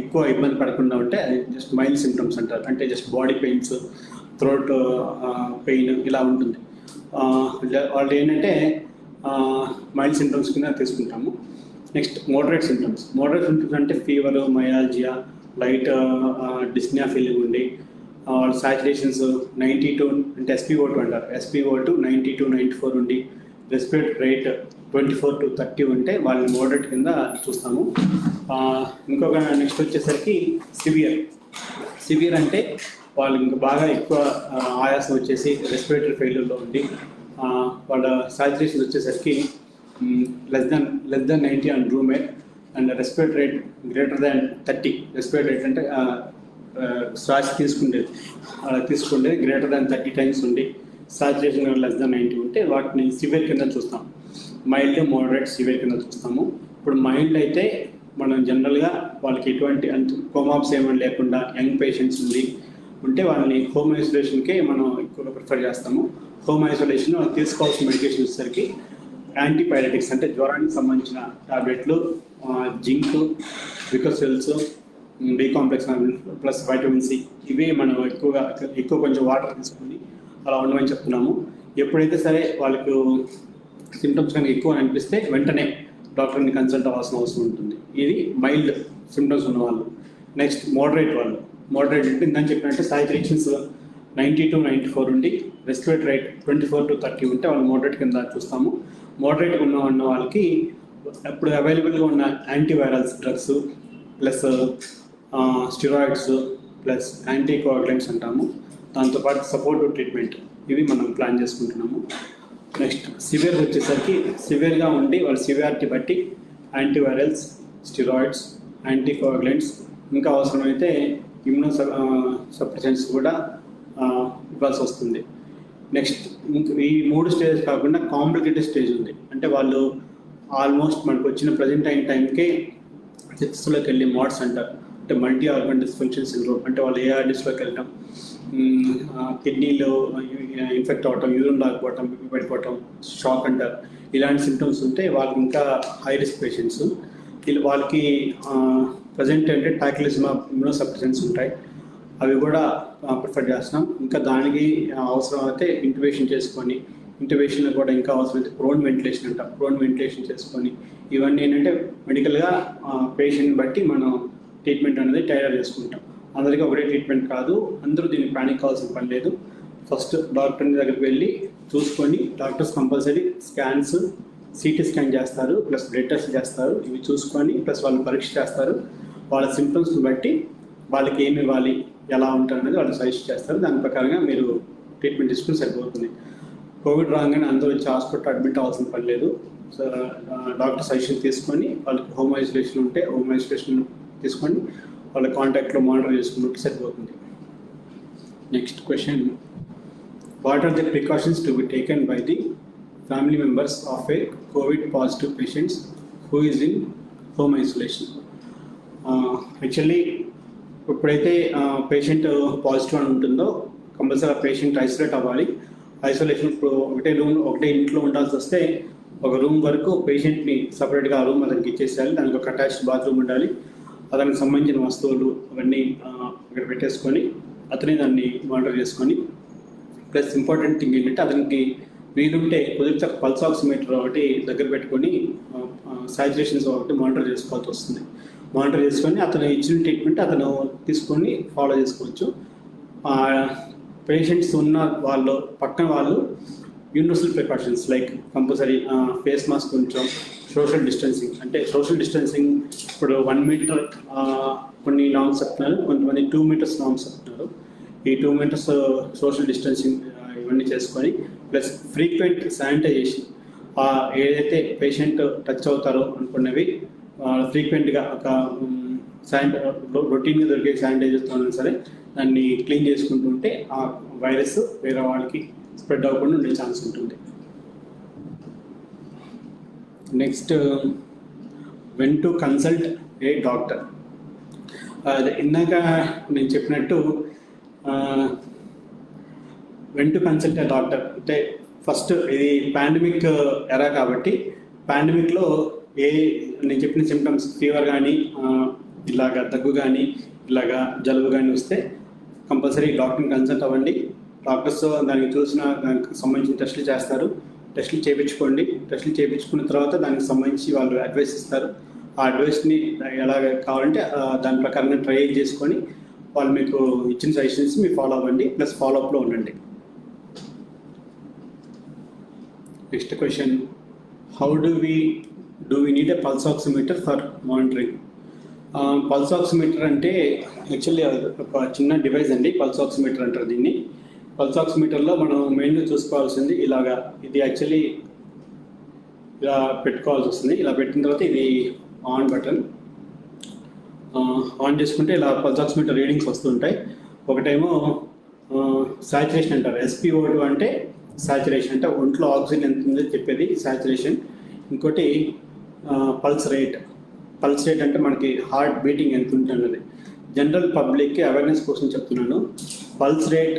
ఎక్కువ ఇబ్బంది పడకుండా ఉంటే అది జస్ట్ మైల్డ్ సిమ్టమ్స్ అంటారు. అంటే just body pains, throat pain ఇలా ఉంటుంది. వాళ్ళు ఏంటంటే మైల్డ్ సిమ్టమ్స్ కింద తీసుకుంటాము. నెక్స్ట్ మోడరేట్ సిమ్టమ్స్ అంటే fever, myalgia, light dyspnoea feeling ఉండి, వాళ్ళ సాచురేషన్స్ 92 అంటే SpO2 అంటారు, SpO2 92-94 ఉండి, రెస్పిరేటరీ రేట్ 24 to 30 ఉంటే వాళ్ళని మోడరేట్ కింద చూస్తాము. ఇంకొక నెక్స్ట్ వచ్చేసరికి సివియర్ అంటే వాళ్ళు ఇంకా బాగా ఎక్కువ ఆయాసం వచ్చేసి రెస్పిరేటరీ ఫెయిల్యూర్లో ఉండి, వాళ్ళ సాచురేషన్ వచ్చేసరికి less than 90 on roommate and respiratory rate greater than 30. Respiratory rate అంటే శ్వాస తీసుకుంటే గ్రేటర్ దాన్ 30 టైమ్స్ ఉండి, సాచురేషన్ లెస్ దాన్ 90 ఉంటే వాటిని సివియర్ కింద చూస్తాం. మైల్డ్, మోడరేట్, సివియర్ కింద చూస్తాము. ఇప్పుడు మైల్డ్ అయితే మనం జనరల్గా వాళ్ళకి ఎటువంటి కోమాప్స్ ఏమైనా లేకుండా యంగ్ పేషెంట్స్ ఉంటే వాళ్ళని హోమ్ ఐసోలేషన్కే మనం ఎక్కువగా ప్రిఫర్ చేస్తాము. హోమ్ ఐసోలేషన్ తీసుకోవాల్సిన మెడికేషన్ వచ్చేసరికి యాంటీపైరెటిక్స్ అంటే జ్వరానికి సంబంధించిన టాబ్లెట్లు, జింక్, వికోసెల్స్, B complex plus vitamin C, ఇవి మనం ఎక్కువ కొంచెం వాటర్ తీసుకొని అలా ఉండమని చెప్తున్నాము. ఎప్పుడైతే సరే వాళ్ళకు సిమ్టమ్స్ కనుక ఎక్కువ అనిపిస్తే వెంటనే డాక్టర్ని కన్సల్ట్ అవ్వాల్సిన అవసరం ఉంటుంది. ఇది మైల్డ్ సిమ్టమ్స్ ఉన్న వాళ్ళు. నెక్స్ట్ మోడరేట్ అంటే ఇందని చెప్పినట్టు సాచురేషన్స్ 90-94 ఉండి, రెస్పిరేటరీ రేట్ 24 to 30 ఉంటే వాళ్ళు మోడరేట్ కింద చూస్తాము. మోడరేట్గా ఉన్న వాళ్ళకి ఇప్పుడు అవైలబుల్గా ఉన్న antivirals drugs plus steroids plus anticoagulants అంటాము, దాంతోపాటు సపోర్టివ్ ట్రీట్మెంట్, ఇవి మనం ప్లాన్ చేసుకుంటున్నాము. నెక్స్ట్ సివియర్ వచ్చేసరికి సివియర్గా ఉండి వాళ్ళ సివియారిటీ బట్టి యాంటీవైరల్స్, స్టిరాయిడ్స్, యాంటీకోయాగులెంట్స్, ఇంకా అవసరమైతే ఇమ్యూనో సప్రెసెంట్స్ కూడా ఇవ్వాల్సి వస్తుంది. నెక్స్ట్ ఈ 3 స్టేజెస్ కాకుండా కాంప్లికేటెడ్ స్టేజ్ ఉంది. అంటే వాళ్ళు ఆల్మోస్ట్ మనకు వచ్చిన ప్రజెంట్ అయిన టైంకే సిక్స్లోకి వెళ్ళి మాడ్స్ అంటారు. అంటే మల్టీ ఆర్గన్ డిస్ఫంక్షన్ సిండ్రోమ్, అంటే వాళ్ళు ఏఆర్డిస్లోకి వెళ్ళటం, కిడ్నీలో ఇన్ఫెక్ట్ అవ్వటం, యూరిన్ రాకపోవటం, బిపి పడిపోవటం, షాక్ అంటారు. ఇలాంటి సిమ్టమ్స్ ఉంటే వాళ్ళకి ఇంకా హై రిస్క్ పేషెంట్స్. వాళ్ళకి ప్రజెంట్ అంటే టాక్లిజిమాబ్, ఇమ్యూనో సప్రెసెంట్స్ ఉంటాయి, అవి కూడా ప్రిఫర్ చేస్తున్నాం. ఇంకా దానికి అవసరం అయితే ఇంట్యుబేషన్ చేసుకొని, ఇంట్యుబేషన్లో కూడా ఇంకా అవసరమైతే ప్రోన్ వెంటిలేషన్ అంటాం, ప్రోన్ వెంటిలేషన్ చేసుకొని, ఇవన్నీ ఏంటంటే మెడికల్గా పేషెంట్ బట్టి మనం ట్రీట్మెంట్ అనేది టైలర్ చేసుకుంటాం. అందరికీ ఒకటే ట్రీట్మెంట్ కాదు, అందరూ దీన్ని ప్యానిక్ కావాల్సిన పని లేదు. ఫస్ట్ డాక్టర్ దగ్గరికి వెళ్ళి చూసుకొని, doctors compulsory scans, CT scan చేస్తారు, ప్లస్ బ్లడ్ టెస్ట్ చేస్తారు. ఇవి చూసుకొని ప్లస్ వాళ్ళు పరీక్ష చేస్తారు. వాళ్ళ సిమ్టమ్స్ని బట్టి వాళ్ళకి ఏమి ఇవ్వాలి, ఎలా ఉంటారు అనేది వాళ్ళు సజెస్ట్ చేస్తారు. దాని ప్రకారంగా మీరు ట్రీట్మెంట్ తీసుకుని సరిపోతుంది. కోవిడ్ రాగానే అందరూ వచ్చి హాస్పిటల్ అడ్మిట్ అవ్వాల్సిన పని లేదు. సో డాక్టర్ సజెషన్ తీసుకొని వాళ్ళకి హోమ్ ఐసోలేషన్ ఉంటే హోమ్ ఐసోలేషన్ తీసుకొని వాళ్ళ కాంటాక్ట్లో మానిటర్ చేసుకున్నట్టు సరిపోతుంది. Next question, what are the precautions to be taken by the family members of a covid positive patients who is in home isolation? Actually ఎప్పుడైతే patient positive అని ఉంటుందో compulsory ఆ పేషెంట్ ఐసోలేట్ అవ్వాలి. ఐసోలేషన్ ఇప్పుడు ఒకటే ఇంట్లో ఉండాల్సి వస్తే ఒక రూమ్ వరకు పేషెంట్ని సపరేట్గా ఆ రూమ్ అతనికి ఇచ్చేసేయాలి. దానికి ఒక అటాచ్డ్ బాత్రూమ్ ఉండాలి. అతనికి సంబంధించిన వస్తువులు అవన్నీ అక్కడ పెట్టేసుకొని అతనే దాన్ని మానిటర్ చేసుకొని, ప్లస్ ఇంపార్టెంట్ థింగ్ ఏంటంటే అతనికి వీలుంటే కుదిరితే పల్స్ ఆక్సిమీటర్ ఒకటి దగ్గర పెట్టుకొని సాచురేషన్స్ ఒకటి మానిటర్ చేసుకోవాల్సి వస్తుంది. మానిటర్ చేసుకొని అతను ఇచ్చిన ట్రీట్మెంట్ అతను తీసుకొని ఫాలో చేసుకోవచ్చు. పేషెంట్స్ ఉన్న వాళ్ళు పక్కన వాళ్ళు universal precautions like compulsory face mask ఉంచడం, సోషల్ డిస్టెన్సింగ్. అంటే సోషల్ డిస్టెన్సింగ్ ఇప్పుడు 1 మీటర్ కొన్ని నామ్స్ చెప్తున్నారు, కొంతమంది 2 మీటర్స్ నామ్స్ చెప్తున్నారు. ఈ 2 మీటర్స్ సోషల్ డిస్టెన్సింగ్ ఇవన్నీ చేసుకొని, ప్లస్ ఫ్రీక్వెంట్ శానిటైజేషన్. ఏదైతే పేషెంట్ టచ్ అవుతారో అనుకున్నవి ఫ్రీక్వెంట్గా ఒక రొటీన్గా దొరికే శానిటైజర్తో సరే దాన్ని క్లీన్ చేసుకుంటూ ఉంటే ఆ వైరస్ వేరే వాళ్ళకి స్ప్రెడ్ అవ్వకుండా ఉండే ఛాన్స్ ఉంటుంది. Next, when to consult a doctor. ఇందాక నేను చెప్పినట్టు when to consult a doctor అంటే ఫస్ట్ ఇది పాండమిక్ ఎరా కాబట్టి పాండమిక్లో నేను చెప్పిన సిమ్టమ్స్ ఫీవర్ కానీ ఇలాగా దగ్గు కానీ ఇలాగా జలుబు కానీ వస్తే కంపల్సరీ డాక్టర్ని కన్సల్ట్ అవ్వండి. డాక్టర్స్ దానికి దానికి సంబంధించిన టెస్టులు చేస్తారు. టెస్టులు చేయించుకోండి. టెస్టులు చేయించుకున్న తర్వాత దానికి సంబంధించి వాళ్ళు అడ్వైస్ ఇస్తారు. ఆ అడ్వైస్ని ఎలాగ కావాలంటే దాని ప్రకారంగా ట్రై చేసుకొని వాళ్ళు మీకు ఇచ్చిన సజెషన్స్ మీరు ఫాలో అవ్వండి, ప్లస్ ఫాలోఅప్లో ఉండండి. Next question, how do we need a pulse oximeter for monitoring? Pulse oximeter అంటే యాక్చువల్లీ ఒక చిన్న డివైస్ అండి. పల్స్ ఆక్సిమీటర్ అంటారు దీన్ని. పల్స్ ఆక్సిమీటర్లో మనం మెయిన్గా చూసుకోవాల్సింది ఇలాగా, ఇది యాక్చువల్లీ ఇలా పెట్టుకోవాల్సి వస్తుంది. ఇలా పెట్టిన తర్వాత ఇది ఆన్ బటన్ ఆన్ చేసుకుంటే ఇలా పల్స్ ఆక్సిమీటర్ రీడింగ్స్ వస్తుంటాయి. ఒకటేమో సాచురేషన్ అంటారు, SpO2 అంటే సాచురేషన్, అంటే ఒంట్లో ఆక్సిజన్ ఎంత ఉందో చెప్పేది సాచురేషన్. ఇంకోటి పల్స్ రేట్ అంటే మనకి హార్ట్ బీటింగ్ ఎంత ఉంటున్నది. జనరల్ పబ్లిక్కి అవేర్నెస్ కోసం చెప్తున్నాను. Pulse rate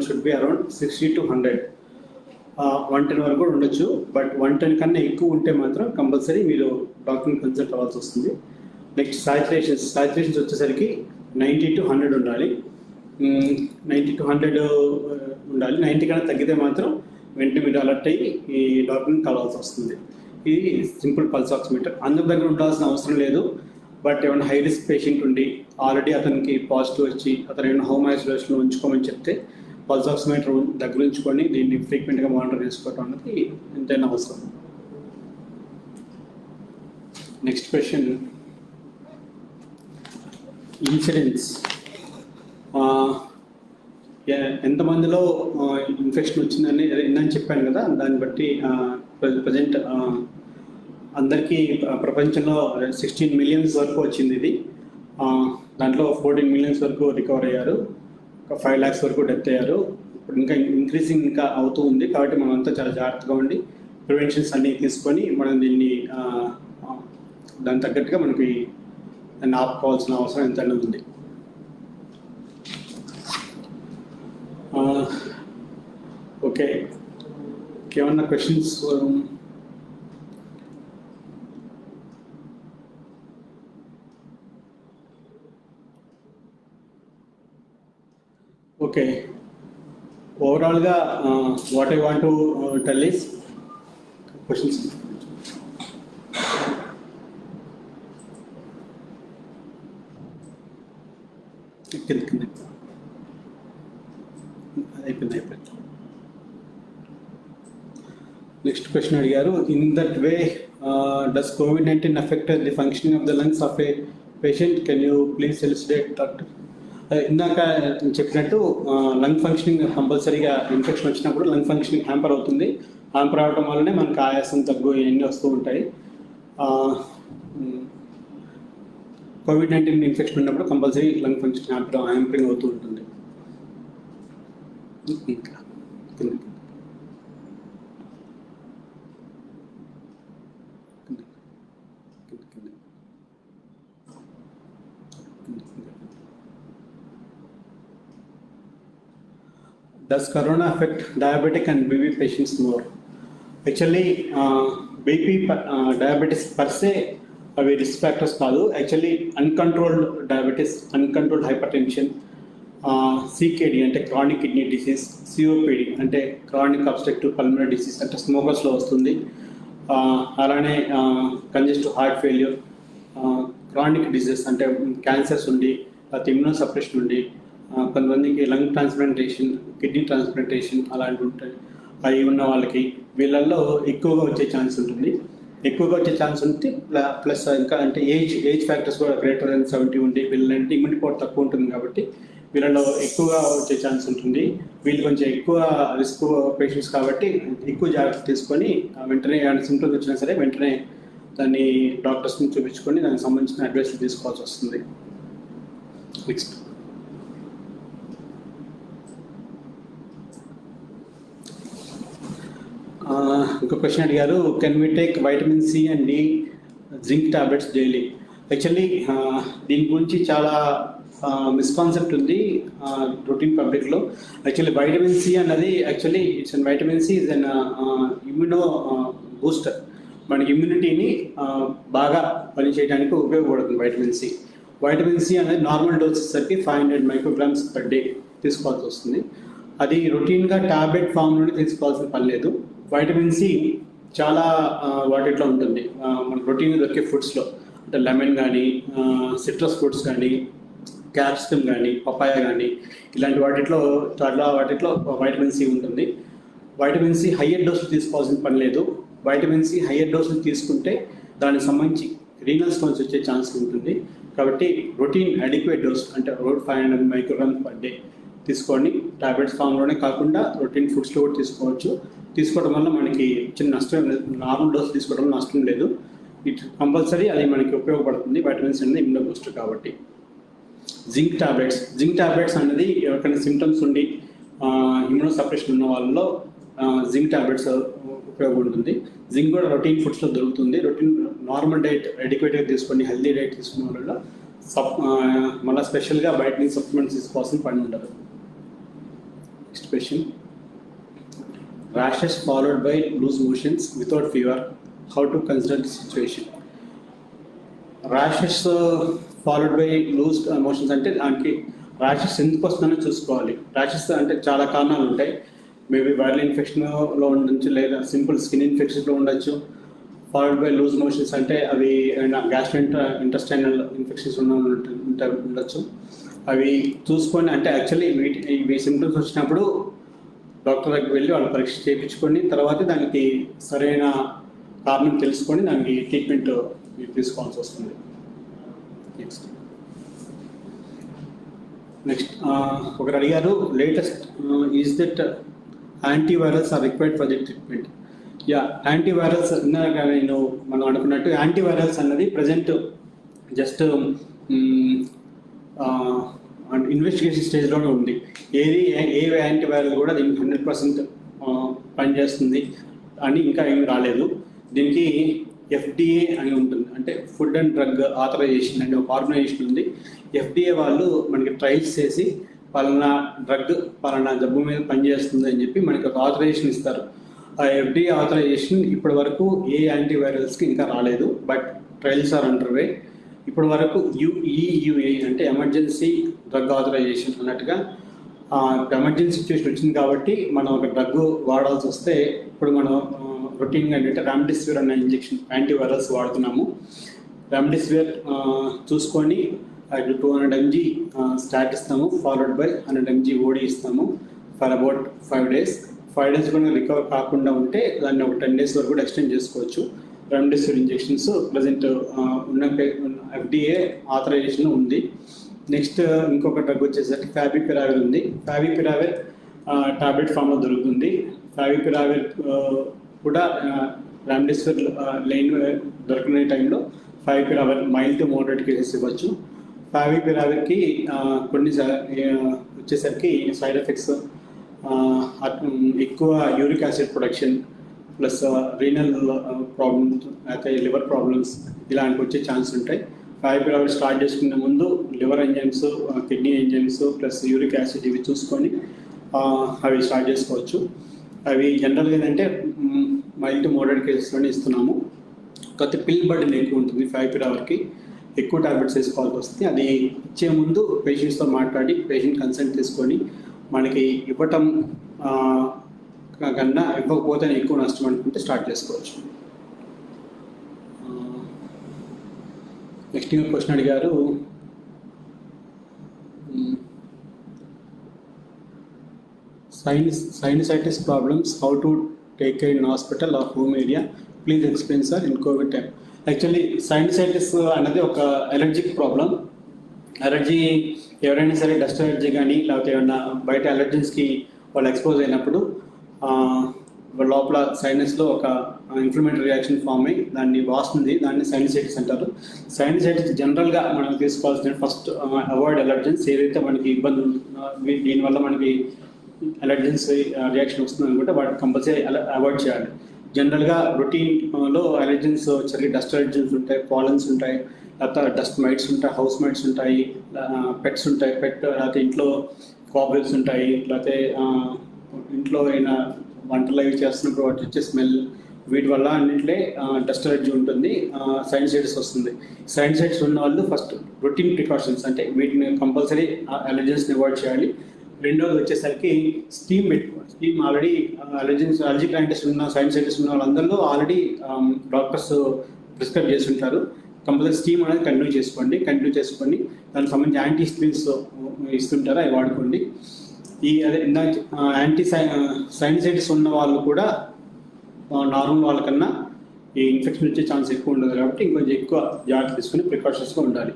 should be around 60 to 100. 110 వరకు కూడా ఉండొచ్చు, బట్ 110 కన్నా ఎక్కువ ఉంటే మాత్రం కంపల్సరీ మీరు డాక్టర్ని కన్సల్ట్ అవ్వాల్సి వస్తుంది. నెక్స్ట్ సాచురేషన్స్ వచ్చేసరికి 90 to 100 ఉండాలి. 90 to 100 ఉండాలి. 90 కన్నా తగ్గితే మాత్రం వెంటనే మీరు అలర్ట్ అయ్యి ఈ డాక్టర్ని కలవాల్సి వస్తుంది. ఇది సింపుల్ పల్స్ ఆక్సిమీటర్. అందరి దగ్గర ఉండాల్సిన అవసరం లేదు. బట్ ఏమైనా హై రిస్క్ పేషెంట్ ఉండి ఆల్రెడీ అతనికి పాజిటివ్ వచ్చి అతను ఏమైనా హోమ్ ఐసోలేషన్లో ఉంచుకోమని చెప్తే పల్స్ ఆక్సిమీటర్ దగ్గర ఉంచుకొని దీన్ని ఫ్రీక్వెంట్గా మానిటర్ చేసుకోవడం అనేది ఎంతైనా అవసరం. Next question, incidents. ఎంతమందిలో ఇన్ఫెక్షన్ వచ్చిందని ఇందని చెప్పాను కదా, దాన్ని బట్టి ప్రజెంట్ అందరికీ ప్రపంచంలో 16 మిలియన్స్ వరకు వచ్చింది ఇది. దాంట్లో 14 మిలియన్స్ వరకు రికవర్ అయ్యారు, ఒక 5 lakhs వరకు డెత్ అయ్యారు. ఇప్పుడు ఇంకా ఇంక్రీజింగ్ ఇంకా అవుతూ ఉంది. కాబట్టి మనం అంతా చాలా జాగ్రత్తగా ఉండి ప్రివెన్షన్స్ అన్నీ తీసుకొని మనం దీన్ని దాని తగ్గట్టుగా మనకి దాన్ని ఆపుకోవాల్సిన అవసరం ఎంతైనా ఉంది. ఓకే, ఏమన్నా క్వశ్చన్స్? ఓకే, ఓవరాల్గా what I want to tell is questions. అయిపోయింది. నెక్స్ట్ క్వశ్చన్ అడిగారు, in that way does COVID-19 affect the functioning of the lungs of a patient? Can you please elucidate, doctor? ఇందాక చెప్పినట్టు lung functioning కంపల్సరీగా infection వచ్చినప్పుడు lung functioning hamper అవుతుంది. Hamper అవడం వల్లనే మనకు ఆయాసం, దగ్గు ఇవన్నీ వస్తూ ఉంటాయి. COVID-19 ఇన్ఫెక్షన్ ఉన్నప్పుడు కంపల్సరీ లంగ్ ఫంక్షన్ హ్యాంపరింగ్ అవుతూ ఉంటుంది. Does corona affect diabetic and BP patients more? Actually, BP, diabetes per se అవి రిస్క్ ఫ్యాక్టర్స్ కాదు. Actually uncontrolled diabetes, uncontrolled hyper tension, CKD అంటే క్రానిక్ కిడ్నీ డిసీజ్, COPD అంటే chronic obstructive pulmonary disease అంటే స్మోకర్స్లో వస్తుంది. అలానే congestive heart failure, chronic disease అంటే cancers ఉండి, immuno suppression ఉండి, కొంతమందికి లంగ్ ట్రాన్స్ప్లాంటేషన్, కిడ్నీ ట్రాన్స్ప్లాంటేషన్ అలాంటివి ఉంటాయి. అవి ఉన్న వాళ్ళకి వీళ్ళల్లో ఎక్కువగా వచ్చే ఛాన్స్ ఉంటుంది. ఎక్కువగా వచ్చే ఛాన్స్ ఉంటే ప్లస్ ఇంకా అంటే ఏజ్ ఫ్యాక్టర్స్ కూడా గ్రేటర్ దెన్ 70 ఉండి, వీళ్ళంటే ఇమ్యూనిటీ పవర్ తక్కువ ఉంటుంది కాబట్టి వీళ్ళలో ఎక్కువగా వచ్చే ఛాన్స్ ఉంటుంది. వీళ్ళు కొంచెం ఎక్కువ రిస్క్ పేషెంట్స్ కాబట్టి ఎక్కువ జాగ్రత్త తీసుకొని వెంటనే సింప్టమ్స్ వచ్చినా సరే వెంటనే దాన్ని డాక్టర్స్ని చూపించుకొని దానికి సంబంధించిన అడ్వైస్ తీసుకోవాల్సి వస్తుంది. నెక్స్ట్ ఇంకో క్వశ్చన్ అడిగారు, can we take vitamin C and D zinc tablets daily? Actually దీని గురించి చాలా మిస్కాన్సెప్ట్ ఉంది రొటీన్ పబ్లిక్లో. యాక్చువల్లీ వైటమిన్ C అన్నది actually it's and vitamin C is an immuno booster. మనకి ఇమ్యూనిటీని బాగా పనిచేయడానికి ఉపయోగపడుతుంది వైటమిన్ C. వైటమిన్ C అనేది నార్మల్ డోస్ వచ్చేసరికి 500 micrograms పర్ డే తీసుకోవాల్సి వస్తుంది. అది రొటీన్గా ట్యాబ్లెట్ ఫామ్లోనే తీసుకోవాల్సిన పని లేదు. వైటమిన్ C చాలా వాటిలో ఉంటుంది. మన రొటీన్గా దొరికే ఫుడ్స్లో అంటే లెమన్ కానీ, సిట్రస్ ఫ్రూట్స్ కానీ, క్యాప్సికమ్ కానీ, పపాయ కానీ ఇలాంటి వాటిలో వైటమిన్ C ఉంటుంది. వైటమిన్ C హయ్యర్ డోసులు తీసుకోవాల్సిన పని లేదు. వైటమిన్ C హయ్యర్ డోసులు తీసుకుంటే దానికి సంబంధించి రీనల్ స్టోన్స్ వచ్చే ఛాన్స్ ఉంటుంది. కాబట్టి రొటీన్ అడిక్వేట్ డోస్ అంటే 500 micrograms పర్ డే తీసుకోండి. టాబ్లెట్స్ ఫామ్లోనే కాకుండా రొటీన్ ఫుడ్స్లో కూడా తీసుకోవచ్చు. తీసుకోవడం వల్ల మనకి చిన్న నష్టం లేదు. నార్మల్ డోస్ తీసుకోవడం నష్టం లేదు. ఇట్ కంపల్సరీ అది మనకి ఉపయోగపడుతుంది. వైటమిన్స్ అనేది ఇమ్యూనో బూస్టర్ కాబట్టి. జింక్ టాబ్లెట్స్ అనేది ఎవరికైనా సిమ్టమ్స్ ఉండి ఇమ్యూనో సప్రెషన్ ఉన్న వాళ్ళలో జింక్ టాబ్లెట్స్ ఉపయోగం ఉంటుంది. జింక్ కూడా రొటీన్ ఫుడ్స్లో దొరుకుతుంది. రొటీన్ నార్మల్ డైట్ అడిక్వేట్గా తీసుకొని హెల్దీ డైట్ తీసుకున్న వాళ్ళలో మళ్ళీ స్పెషల్గా బయట నుంచి సప్లిమెంట్స్ తీసుకోవాల్సిన పని ఉండదు. Next question, rashes followed by loose motions without fever, how to consider the situation? Rashes followed by loose motions అంటే దానికి ర్యాషెస్ ఎందుకు వస్తుందో చూసుకోవాలి. ర్యాషెస్ అంటే చాలా కారణాలు ఉంటాయి. మేబీ వైరల్ ఇన్ఫెక్షన్లో ఉండొచ్చు, లేదా సింపుల్ స్కిన్ ఇన్ఫెక్షన్లో ఉండొచ్చు. ఫాలోడ్ బై లూజ్ మోషన్స్ అంటే అవి గ్యాస్ట్రో ఇంటెస్టైనల్ ఇన్ఫెక్షన్స్ ఉండొచ్చు. అవి చూసుకొని అంటే యాక్చువల్లీ ఇవి సిమ్టమ్స్ వచ్చినప్పుడు డాక్టర్ దగ్గరికి వెళ్ళి వాళ్ళు పరీక్ష చేయించుకొని తర్వాత దానికి సరైన కారణం తెలుసుకొని దానికి ట్రీట్మెంట్ తీసుకోవాల్సి వస్తుంది. నెక్స్ట్ ఒకరు అడిగారు, latest is that antivirals are required for the treatment. Yeah, antivirals నేను మనం అనుకున్నట్టు యాంటీవైరల్స్ అన్నది ప్రజెంట్ జస్ట్ ఇన్వెస్టిగేషన్ స్టేజ్లోనే ఉంది. ఏ యాంటీవైరల్ కూడా దీనికి 100% పనిచేస్తుంది అని ఇంకా ఏమి రాలేదు. దీనికి FDA అని ఉంటుంది, అంటే ఫుడ్ అండ్ డ్రగ్ ఆథరైజేషన్ అనే ఒక ఆర్గనైజేషన్ ఉంది. FDA వాళ్ళు మనకి ట్రయల్స్ చేసి పలానా డ్రగ్ పలానా జబ్బు మీద పనిచేస్తుంది అని చెప్పి మనకి ఒక ఆథరైజేషన్ ఇస్తారు. ఆ FDA ఆథరైజేషన్ ఇప్పటి వరకు ఏ యాంటీవైరల్స్కి ఇంకా రాలేదు, but trials are under way. ఇప్పటి వరకు EUA అంటే ఎమర్జెన్సీ డ్రగ్ ఆథరైజేషన్ అన్నట్టుగా ఎమర్జెన్సీ సిచ్యువేషన్ వచ్చింది కాబట్టి మనం ఒక డ్రగ్ వాడాల్సి వస్తే ఇప్పుడు మనం రొటీన్గా ఏంటంటే రెమ్డెసివిర్ అనే ఇంజెక్షన్ యాంటీవైరల్స్ వాడుతున్నాము. రెమ్డెసివిర్ చూసుకొని 200 mg స్టార్ట్ ఇస్తాము, ఫాలోడ్ బై 100 mg OD ఇస్తాము ఫర్ అబౌట్ 5 days. 5 days కూడా రికవర్ కాకుండా ఉంటే దాన్ని ఒక 10 days వరకు కూడా ఎక్స్టెండ్ చేసుకోవచ్చు. రెమ్డెసివిర్ ఇంజెక్షన్స్ ప్రజెంట్ ఉన్న FDA ఆథరైజేషన్ ఉంది. నెక్స్ట్ ఇంకొక డ్రగ్ వచ్చేసరికి ఫావిపిరావిర్ ఉంది. ఫావిపిరావిర్ టాబ్లెట్ ఫామ్లో దొరుకుతుంది. ఫావిపిరావిర్ కూడా రెమ్డెసివిర్ లైన్ దొరికిన టైంలో favipiravir mild to moderate cases ఇవ్వచ్చు. ఫావిపిరావిర్కి కొన్ని వచ్చేసరికి సైడ్ ఎఫెక్ట్స్ ఎక్కువ uric acid production plus renal problems అయితే లివర్ ప్రాబ్లమ్స్ ఇలాంటివి వచ్చే ఛాన్స్ ఉంటాయి. ఫావిపిరావిర్ స్టార్ట్ చేసుకునే ముందు liver enzymes, kidney enzymes plus uric acid ఇవి చూసుకొని అవి స్టార్ట్ చేసుకోవచ్చు. అవి జనరల్గా ఏంటంటే మైల్డ్ టు మోడరేట్ కేసెస్లోనే ఇస్తున్నాము. కాకపోతే పిల్ బర్డెన్ ఎక్కువ ఉంటుంది ఫావిపిరావిర్కి, ఎక్కువ టాబ్లెట్స్ వేసుకోవాల్సి వస్తుంది. అది ఇచ్చే ముందు పేషెంట్స్తో మాట్లాడి పేషెంట్ కన్సల్ట్ తీసుకొని మనకి ఇవ్వటం కన్నా ఇవ్వకపోతే ఎక్కువ నష్టం అనుకుంటే స్టార్ట్ చేసుకోవచ్చు. నెక్స్ట్ క్వశ్చన్ అడిగారు, sinusitis problems, how to take care in hospital or home area, please explain sir in COVID time. Actually sinusitis అనేది ఒక అలర్జిక్ ప్రాబ్లం. అలర్జీ ఎవరైనా సరే డస్ట్ అలర్జీ కానీ లేకపోతే ఏమన్నా బయట అలర్జెన్స్కి వాళ్ళు ఎక్స్పోజ్ అయినప్పుడు లోపల సైనస్లో ఒక ఇన్ఫ్లమేటరీ రియాక్షన్ ఫామ్ అయ్యి దాన్ని వాస్తుంది, దాన్ని సైనసైటిస్ అంటారు. సైనసైటిస్ జనరల్గా మనం తీసుకోవాల్సిన ఫస్ట్ అవాయిడ్ అలర్జెన్స్. ఏదైతే మనకి ఇబ్బంది దీనివల్ల మనకి అలర్జెన్స్ రియాక్షన్ వస్తుంది అనుకుంటే వాటిని కంపల్సరీ అవాయిడ్ చేయాలి. జనరల్గా రొటీన్లో అలర్జెన్స్ వచ్చేసరికి డస్ట్ అలర్జెన్స్ ఉంటాయి, పాలన్స్ ఉంటాయి, లేకపోతే డస్ట్ మైట్స్ ఉంటాయి, హౌస్ మైట్స్ ఉంటాయి, పెట్స్ ఉంటాయి, లేకపోతే ఇంట్లో కాబ్రెల్స్ ఉంటాయి, లేకపోతే ఇంట్లో అయినా వంటలు అవి చేస్తున్నప్పుడు వాటి వచ్చే స్మెల్, వీటి వల్ల అన్నింటిలో డస్ట్ అలర్జీ ఉంటుంది, సైనసైటిస్ వస్తుంది. సైనసైటిస్ ఉన్న వాళ్ళు ఫస్ట్ రొటీన్ ప్రికాషన్స్ అంటే వీటిని కంపల్సరీ అలర్జెన్స్ని అవాయిడ్ చేయాలి. రెండోది వచ్చేసరికి స్టీమ్ పెట్టుకోవాలి. స్టీమ్ ఆల్రెడీ అలర్జిక్ రైనైటిస్ ఉన్న సైనసైటిస్ ఉన్న వాళ్ళందరిలో ఆల్రెడీ డాక్టర్స్ ప్రిస్క్రైబ్ చేసి ఉంటారు. కంపల్సరీ స్టీమ్ అనేది కంటిన్యూ చేసుకొని దానికి సంబంధించి యాంటీ స్టీమ్స్ ఇస్తుంటారు, అవి వాడుకోండి. అదే యాంటీ సైనసైటిస్ ఉన్న వాళ్ళు కూడా నార్మల్ వాళ్ళకన్నా ఈ ఇన్ఫెక్షన్ వచ్చే ఛాన్స్ ఎక్కువ ఉండదు కాబట్టి ఇంకొంచెం ఎక్కువ జాగ్రత్త తీసుకుని ప్రికాషన్స్గా ఉండాలి.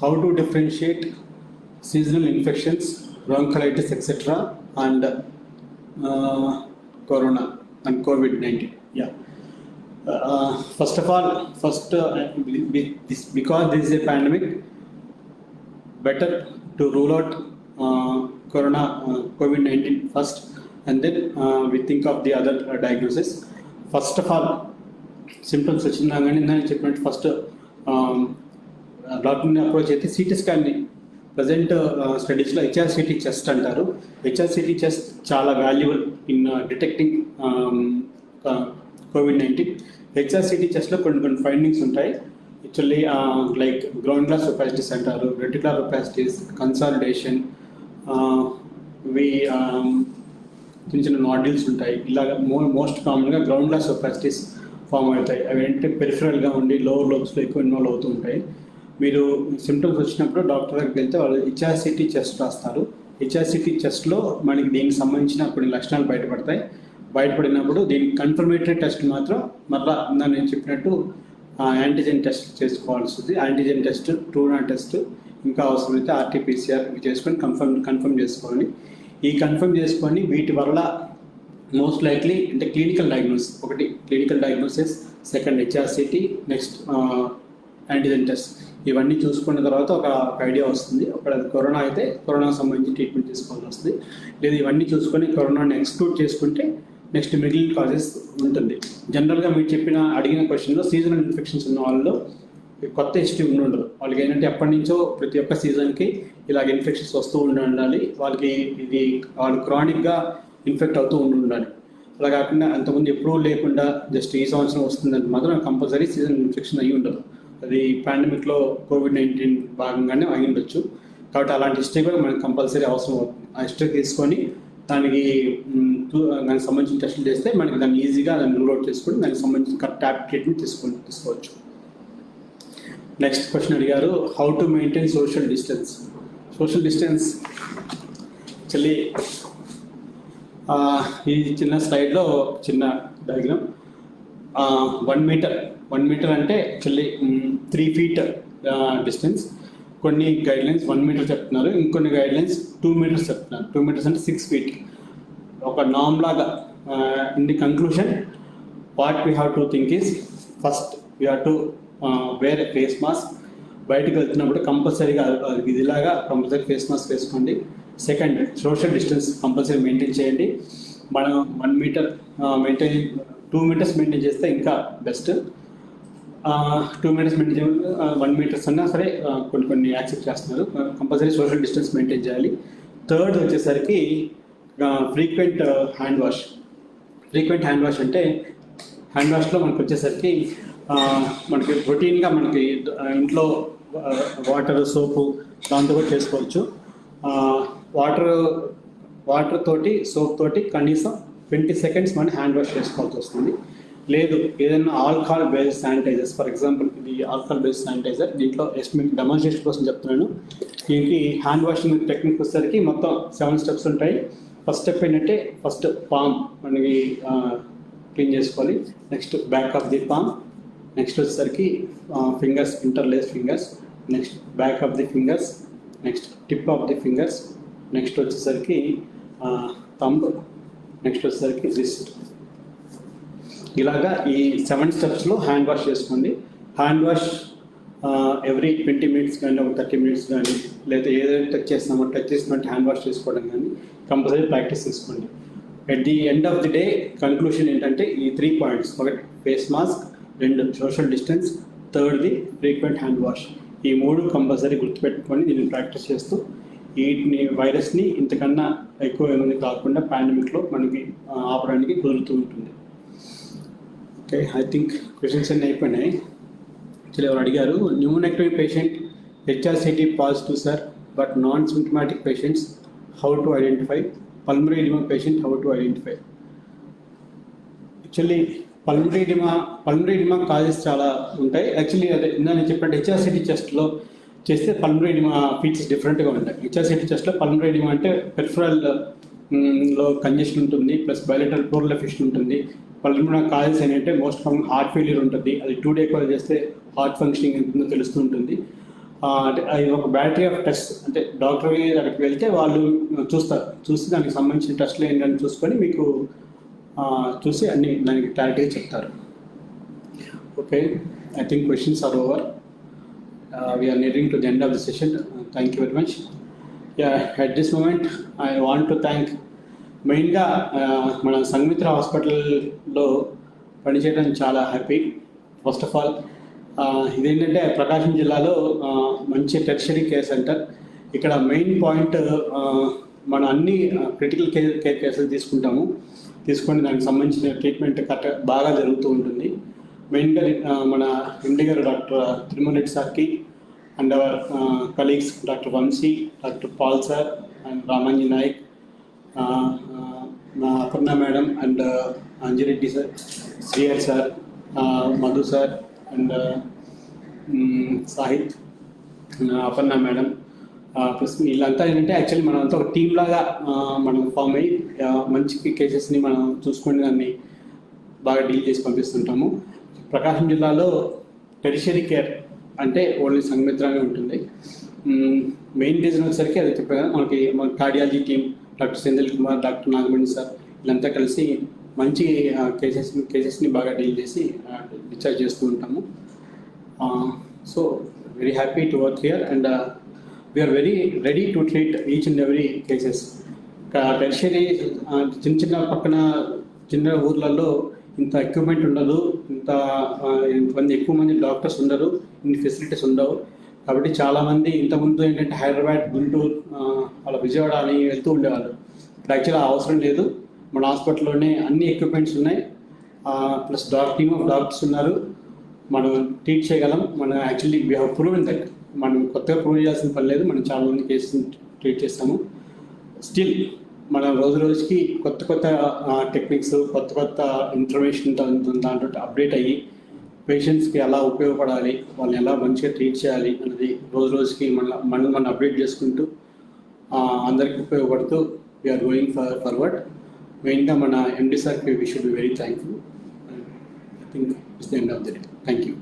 How to differentiate seasonal infections, bronchitis, etc. and corona and COVID-19? Yeah. First of all, because this is a pandemic, better to rule out corona, COVID-19 first, and then we think of the other diagnosis. First of all, symptoms వచ్చినా కానీ నేను చెప్పినట్టు first డాక్టర్ని approach అయితే city స్కాన్ని present స్టడీస్లో HRCT chest అంటారు. HRCT chest చాలా valuable in detecting COVID-19. HRCT చెస్ట్లో కొన్ని ఫైండింగ్స్ ఉంటాయి. Actually like ground glass opacities అంటారు, రెటికులర్ ఒపాసిటీస్, కన్సాలిడేషన్, ఇవి చిన్న నాడ్యూల్స్ ఉంటాయి. ఇలాగ మోస్ట్ కామన్గా గ్రౌండ్ గ్లాస్ ఒపాసిటీస్ ఫామ్ అవుతాయి. అవి ఏంటంటే పెరిఫరల్గా ఉండి లోవర్ లోబ్స్లో ఎక్కువ ఇన్వాల్వ్ అవుతూ ఉంటాయి. మీరు సిమ్టమ్స్ వచ్చినప్పుడు డాక్టర్ దగ్గరికి వెళ్తే వాళ్ళు హెచ్ఆర్సిటీ చెస్ట్ రాస్తారు. హెచ్ఆర్సిటీ చెస్ట్లో మనకి దీనికి సంబంధించిన కొన్ని లక్షణాలు బయటపడతాయి. బయటపడినప్పుడు దీనికి కన్ఫర్మేటరీ టెస్ట్ మాత్రం మళ్ళీ నేను చెప్పినట్టు యాంటీజెన్ టెస్ట్ చేసుకోవాల్సి ఉంది. యాంటీజెన్ టెస్ట్, ట్రూనా టెస్ట్, ఇంకా అవసరమైతే ఆర్టీపీసీఆర్ ఇవి చేసుకొని కన్ఫర్మ్ చేసుకోవాలి. ఈ కన్ఫర్మ్ చేసుకొని వీటి వల్ల మోస్ట్ లైక్లీ అంటే క్లినికల్ డయాగ్నోసిస్, ఒకటి clinical diagnosis, second HRCT, next antigen test, ఇవన్నీ చూసుకున్న తర్వాత ఒక ఐడియా వస్తుంది. ఒకవేళ కరోనా అయితే కరోనాకు సంబంధించి ట్రీట్మెంట్ తీసుకోవాల్సి వస్తుంది. లేదా ఇవన్నీ చూసుకొని కరోనాని ఎక్స్క్లూడ్ చేసుకుంటే నెక్స్ట్ మిగిలిన కాజెస్ ఉంటుంది. జనరల్గా మీరు అడిగిన క్వశ్చన్లో సీజనల్ ఇన్ఫెక్షన్స్ ఉన్న వాళ్ళు కొత్త హిస్టరీ ఉండదు. వాళ్ళకి ఏంటంటే ఎప్పటి నుంచో ప్రతి ఒక్క సీజన్కి ఇలాగ ఇన్ఫెక్షన్స్ వస్తూ ఉండాలి. వాళ్ళు క్రానిక్గా ఇన్ఫెక్ట్ అవుతూ ఉండాలి. అలా కాకుండా అంతకుముందు ఎప్పుడూ లేకుండా జస్ట్ ఈ సంవత్సరం వస్తుందంటే మాత్రం కంపల్సరీ సీజనల్ ఇన్ఫెక్షన్ అయ్యి ఉండదు. అది పాండమిక్లో కోవిడ్-19 భాగంగానే అయి ఉండొచ్చు. కాబట్టి అలాంటి హిస్టరీ కూడా మనకు కంపల్సరీ అవసరం అవుతుంది. ఆ హిస్టరీ తీసుకొని దానికి సంబంధించిన టెస్టులు చేస్తే మనకి దాన్ని ఈజీగా రూల్ అవుట్ చేసుకొని దానికి సంబంధించిన కరెక్ట్ ట్రీట్మెంట్ తీసుకోవచ్చు. నెక్స్ట్ క్వశ్చన్ అడిగారు, how to maintain social distance. Social distance actually ఈ చిన్న స్లైడ్లో చిన్న డయాగ్రామ్. 1 మీటర్ అంటే యాక్చువల్లీ 3 feet డిస్టెన్స్. కొన్ని గైడ్లైన్స్ 1 meter చెప్తున్నారు, ఇంకొన్ని గైడ్లైన్స్ 2 meters చెప్తున్నారు. 2 meters అంటే 6 feet. ఒక నామ్ లాగా in the conclusion what we have to think is, first we have to wear face mask. బయటకు వెళ్తున్నప్పుడు కంపల్సరీగా ఇదిలాగా కంపల్సరీ ఫేస్ మాస్క్ వేసుకోండి. Second, social distance compulsory maintain చేయండి. మనం 1 meter 2 meters మెయింటైన్ చేస్తే ఇంకా బెస్ట్. 2 meters మెయింటైన్ 1 meters అన్నా సరే కొన్ని యాక్సెప్ట్ చేస్తున్నారు. కంపల్సరీ సోషల్ డిస్టెన్స్ మెయింటైన్ చేయాలి. థర్డ్ వచ్చేసరికి frequent hand wash. Frequent hand wash అంటే హ్యాండ్ వాష్లో మనకు వచ్చేసరికి మనకి రొటీన్గా మనకి ఇంట్లో వాటర్, సోపు దాంతో కూడా చేసుకోవచ్చు. వాటర్ తోటి, సోప్ తోటి కనీసం 20 seconds మనం హ్యాండ్ వాష్ చేసుకోవాల్సి వస్తుంది. లేదు ఏదైనా alcohol based sanitisers, for example ఇది ఆల్కహాల్ బేస్డ్ శానిటైజర్, దీంట్లో మీకు డెమాన్స్ట్రేషన్ కోసం చెప్తున్నాను. దీనికి హ్యాండ్ వాషింగ్ టెక్నిక్ వచ్చేసరికి మొత్తం 7 steps ఉంటాయి. ఫస్ట్ స్టెప్ ఏంటంటే ఫస్ట్ పామ్ మనకి క్లీన్ చేసుకోవాలి. Next back of the palm, next వచ్చేసరికి fingers, interlace fingers, next back of the fingers, next tip of the fingers, next వచ్చేసరికి థంబ్, నెక్స్ట్ వచ్చేసరికి wrist. ఇలాగా ఈ 7 steps హ్యాండ్ వాష్ చేసుకోండి. Hand wash every 20 minutes కానీ ఒక 30 minutes కానీ, లేదా ఏదైతే టచ్ చేసినట్టు హ్యాండ్ వాష్ చేసుకోవడం కానీ కంపల్సరీ ప్రాక్టీస్ చేసుకోండి. At the end of the day conclusion ఏంటంటే ఈ 3 points, ఒకటి ఫేస్ మాస్క్, 2 సోషల్ డిస్టెన్స్, థర్డ్ది ఫ్రీక్వెంట్ హ్యాండ్ వాష్. ఈ 3 కంపల్సరీ గుర్తుపెట్టుకొని దీన్ని ప్రాక్టీస్ చేస్తూ వీటిని వైరస్ని ఇంతకన్నా ఎక్కువ ఏమైనా కాకుండా పాండమిక్లో మనకి ఆపడానికి కుదురుతూ ఉంటుంది. ఓకే, ఐ థింక్ క్వశ్చన్స్ అన్నీ అయిపోయినాయి. యాక్చువల్లీ ఎవరు అడిగారు, pneumonectomy patient HRCT positive sir, but non symptomatic patients how to identify, pulmonary edema patient how to identify. Actually pulmonary edema causes చాలా ఉంటాయి. యాక్చువల్లీ అదే నేను చెప్పినట్టు హెచ్ఆర్సిటీ చెస్ట్లో చేస్తే పల్మరీ ఎడిమా ఫీచర్స్ డిఫరెంట్గా ఉంటాయి. హెచ్ఆర్సిటీ చెస్ట్లో పల్మరీ ఎడిమా అంటే పెరిఫరల్ లో కంజెషన్ ఉంటుంది, ప్లస్ బయలెటరల్ ప్లూరల్ ఎఫెక్షన్ ఉంటుంది. పల్మరీ కాజెస్ ఏంటంటే మోస్ట్ కామన్ హార్ట్ ఫెయిల్యూర్ ఉంటుంది. అది 2 days ఎక్కువ చేస్తే హార్ట్ ఫంక్షనింగ్ ఎంతుందో తెలుస్తూ ఉంటుంది. అది ఒక బ్యాటరీ ఆఫ్ టెస్ట్, అంటే డాక్టర్ దగ్గరికి వెళ్తే వాళ్ళు చూసి దానికి సంబంధించిన టెస్ట్లు ఏంటని చూసుకొని మీకు చూసి అన్ని దానికి క్లారిటీగా చెప్తారు. Okay, I think questions are over. We are nearing to the end of the session. Thank you very much. Yeah, at this moment I want to thank మెయిన్గా మన సంఘమిత్ర హాస్పిటల్లో పనిచేయడం చాలా హ్యాపీ. ఫస్ట్ ఆఫ్ ఆల్ ఇదేంటంటే ప్రకాశం జిల్లాలో మంచి tertiary care centre. ఇక్కడ main point మన అన్ని క్రిటికల్ కేర్ కేసెస్ తీసుకొని దానికి సంబంధించిన ట్రీట్మెంట్ బాగా జరుగుతూ ఉంటుంది. మెయిన్గా మన ఎండి గారు డాక్టర్ తిరుమల రెడ్డి సార్కి and our colleagues doctor Vamshi, doctor Paul sir and Ramanji Naik, మా Aparna madam and Anjireddy sir, Srihar sir, Madhu sir and Sahith Aparna madam plus వీళ్ళంతా ఏంటంటే యాక్చువల్లీ మనం అంతా ఒక టీమ్ లాగా మనం ఫామ్ అయ్యి మంచి కేసెస్ని మనం చూసుకొని దాన్ని బాగా డీల్ చేసి పంపిస్తుంటాము. ప్రకాశం జిల్లాలో టెరిషరీ కేర్ అంటే ఓన్లీ సంఘమిత్రానే ఉంటుంది. మెయిన్ రీజన్ వచ్చేసరికి అది చెప్పాను, మన cardiology team doctor Senthil Kumar, doctor Nagamani sir వీళ్ళంతా కలిసి మంచి కేసెస్ని బాగా డీల్ చేసి డిశ్చార్జ్ చేస్తూ ఉంటాము. So very happy to work here and we are very ready to treat each and every cases. Tertiary చిన్న పక్కన చిన్న ఊర్లలో ఇంత ఎక్విప్మెంట్ ఉండదు, ఇంతమంది ఎక్కువ మంది డాక్టర్స్ ఉండరు, ఇన్ని ఫెసిలిటీస్ ఉండవు. కాబట్టి చాలామంది ఇంతకుముందు ఏంటంటే హైదరాబాద్, గుంటూరు, అలా విజయవాడ అని వెళ్తూ ఉండేవాళ్ళు. ఇప్పుడు యాక్చువల్గా అవసరం లేదు, మన హాస్పిటల్లోనే అన్ని ఎక్విప్మెంట్స్ ఉన్నాయి, ప్లస్ టీమ్ ఆఫ్ డాక్టర్స్ ఉన్నారు, మనం ట్రీట్ చేయగలం. మనం actually we have proven that. మనం కొత్తగా ప్రూవ్ చేయాల్సిన పని లేదు, మనం చాలా మంది కేసెస్ ట్రీట్ చేస్తాము. స్టిల్ మనం రోజుకి కొత్త టెక్నిక్స్, కొత్త ఇన్ఫర్మేషన్ దాంట్లో అప్డేట్ అయ్యి పేషెంట్స్కి ఎలా ఉపయోగపడాలి, వాళ్ళని ఎలా మంచిగా ట్రీట్ చేయాలి అనేది రోజుకి మనం అప్డేట్ చేసుకుంటూ అందరికీ ఉపయోగపడుతూ వీఆర్ గోయింగ్ ఫార్వర్డ్. మెయిన్గా మన ఎండి సార్కి we should be very thankful. I think it's the end of the day. Thank you.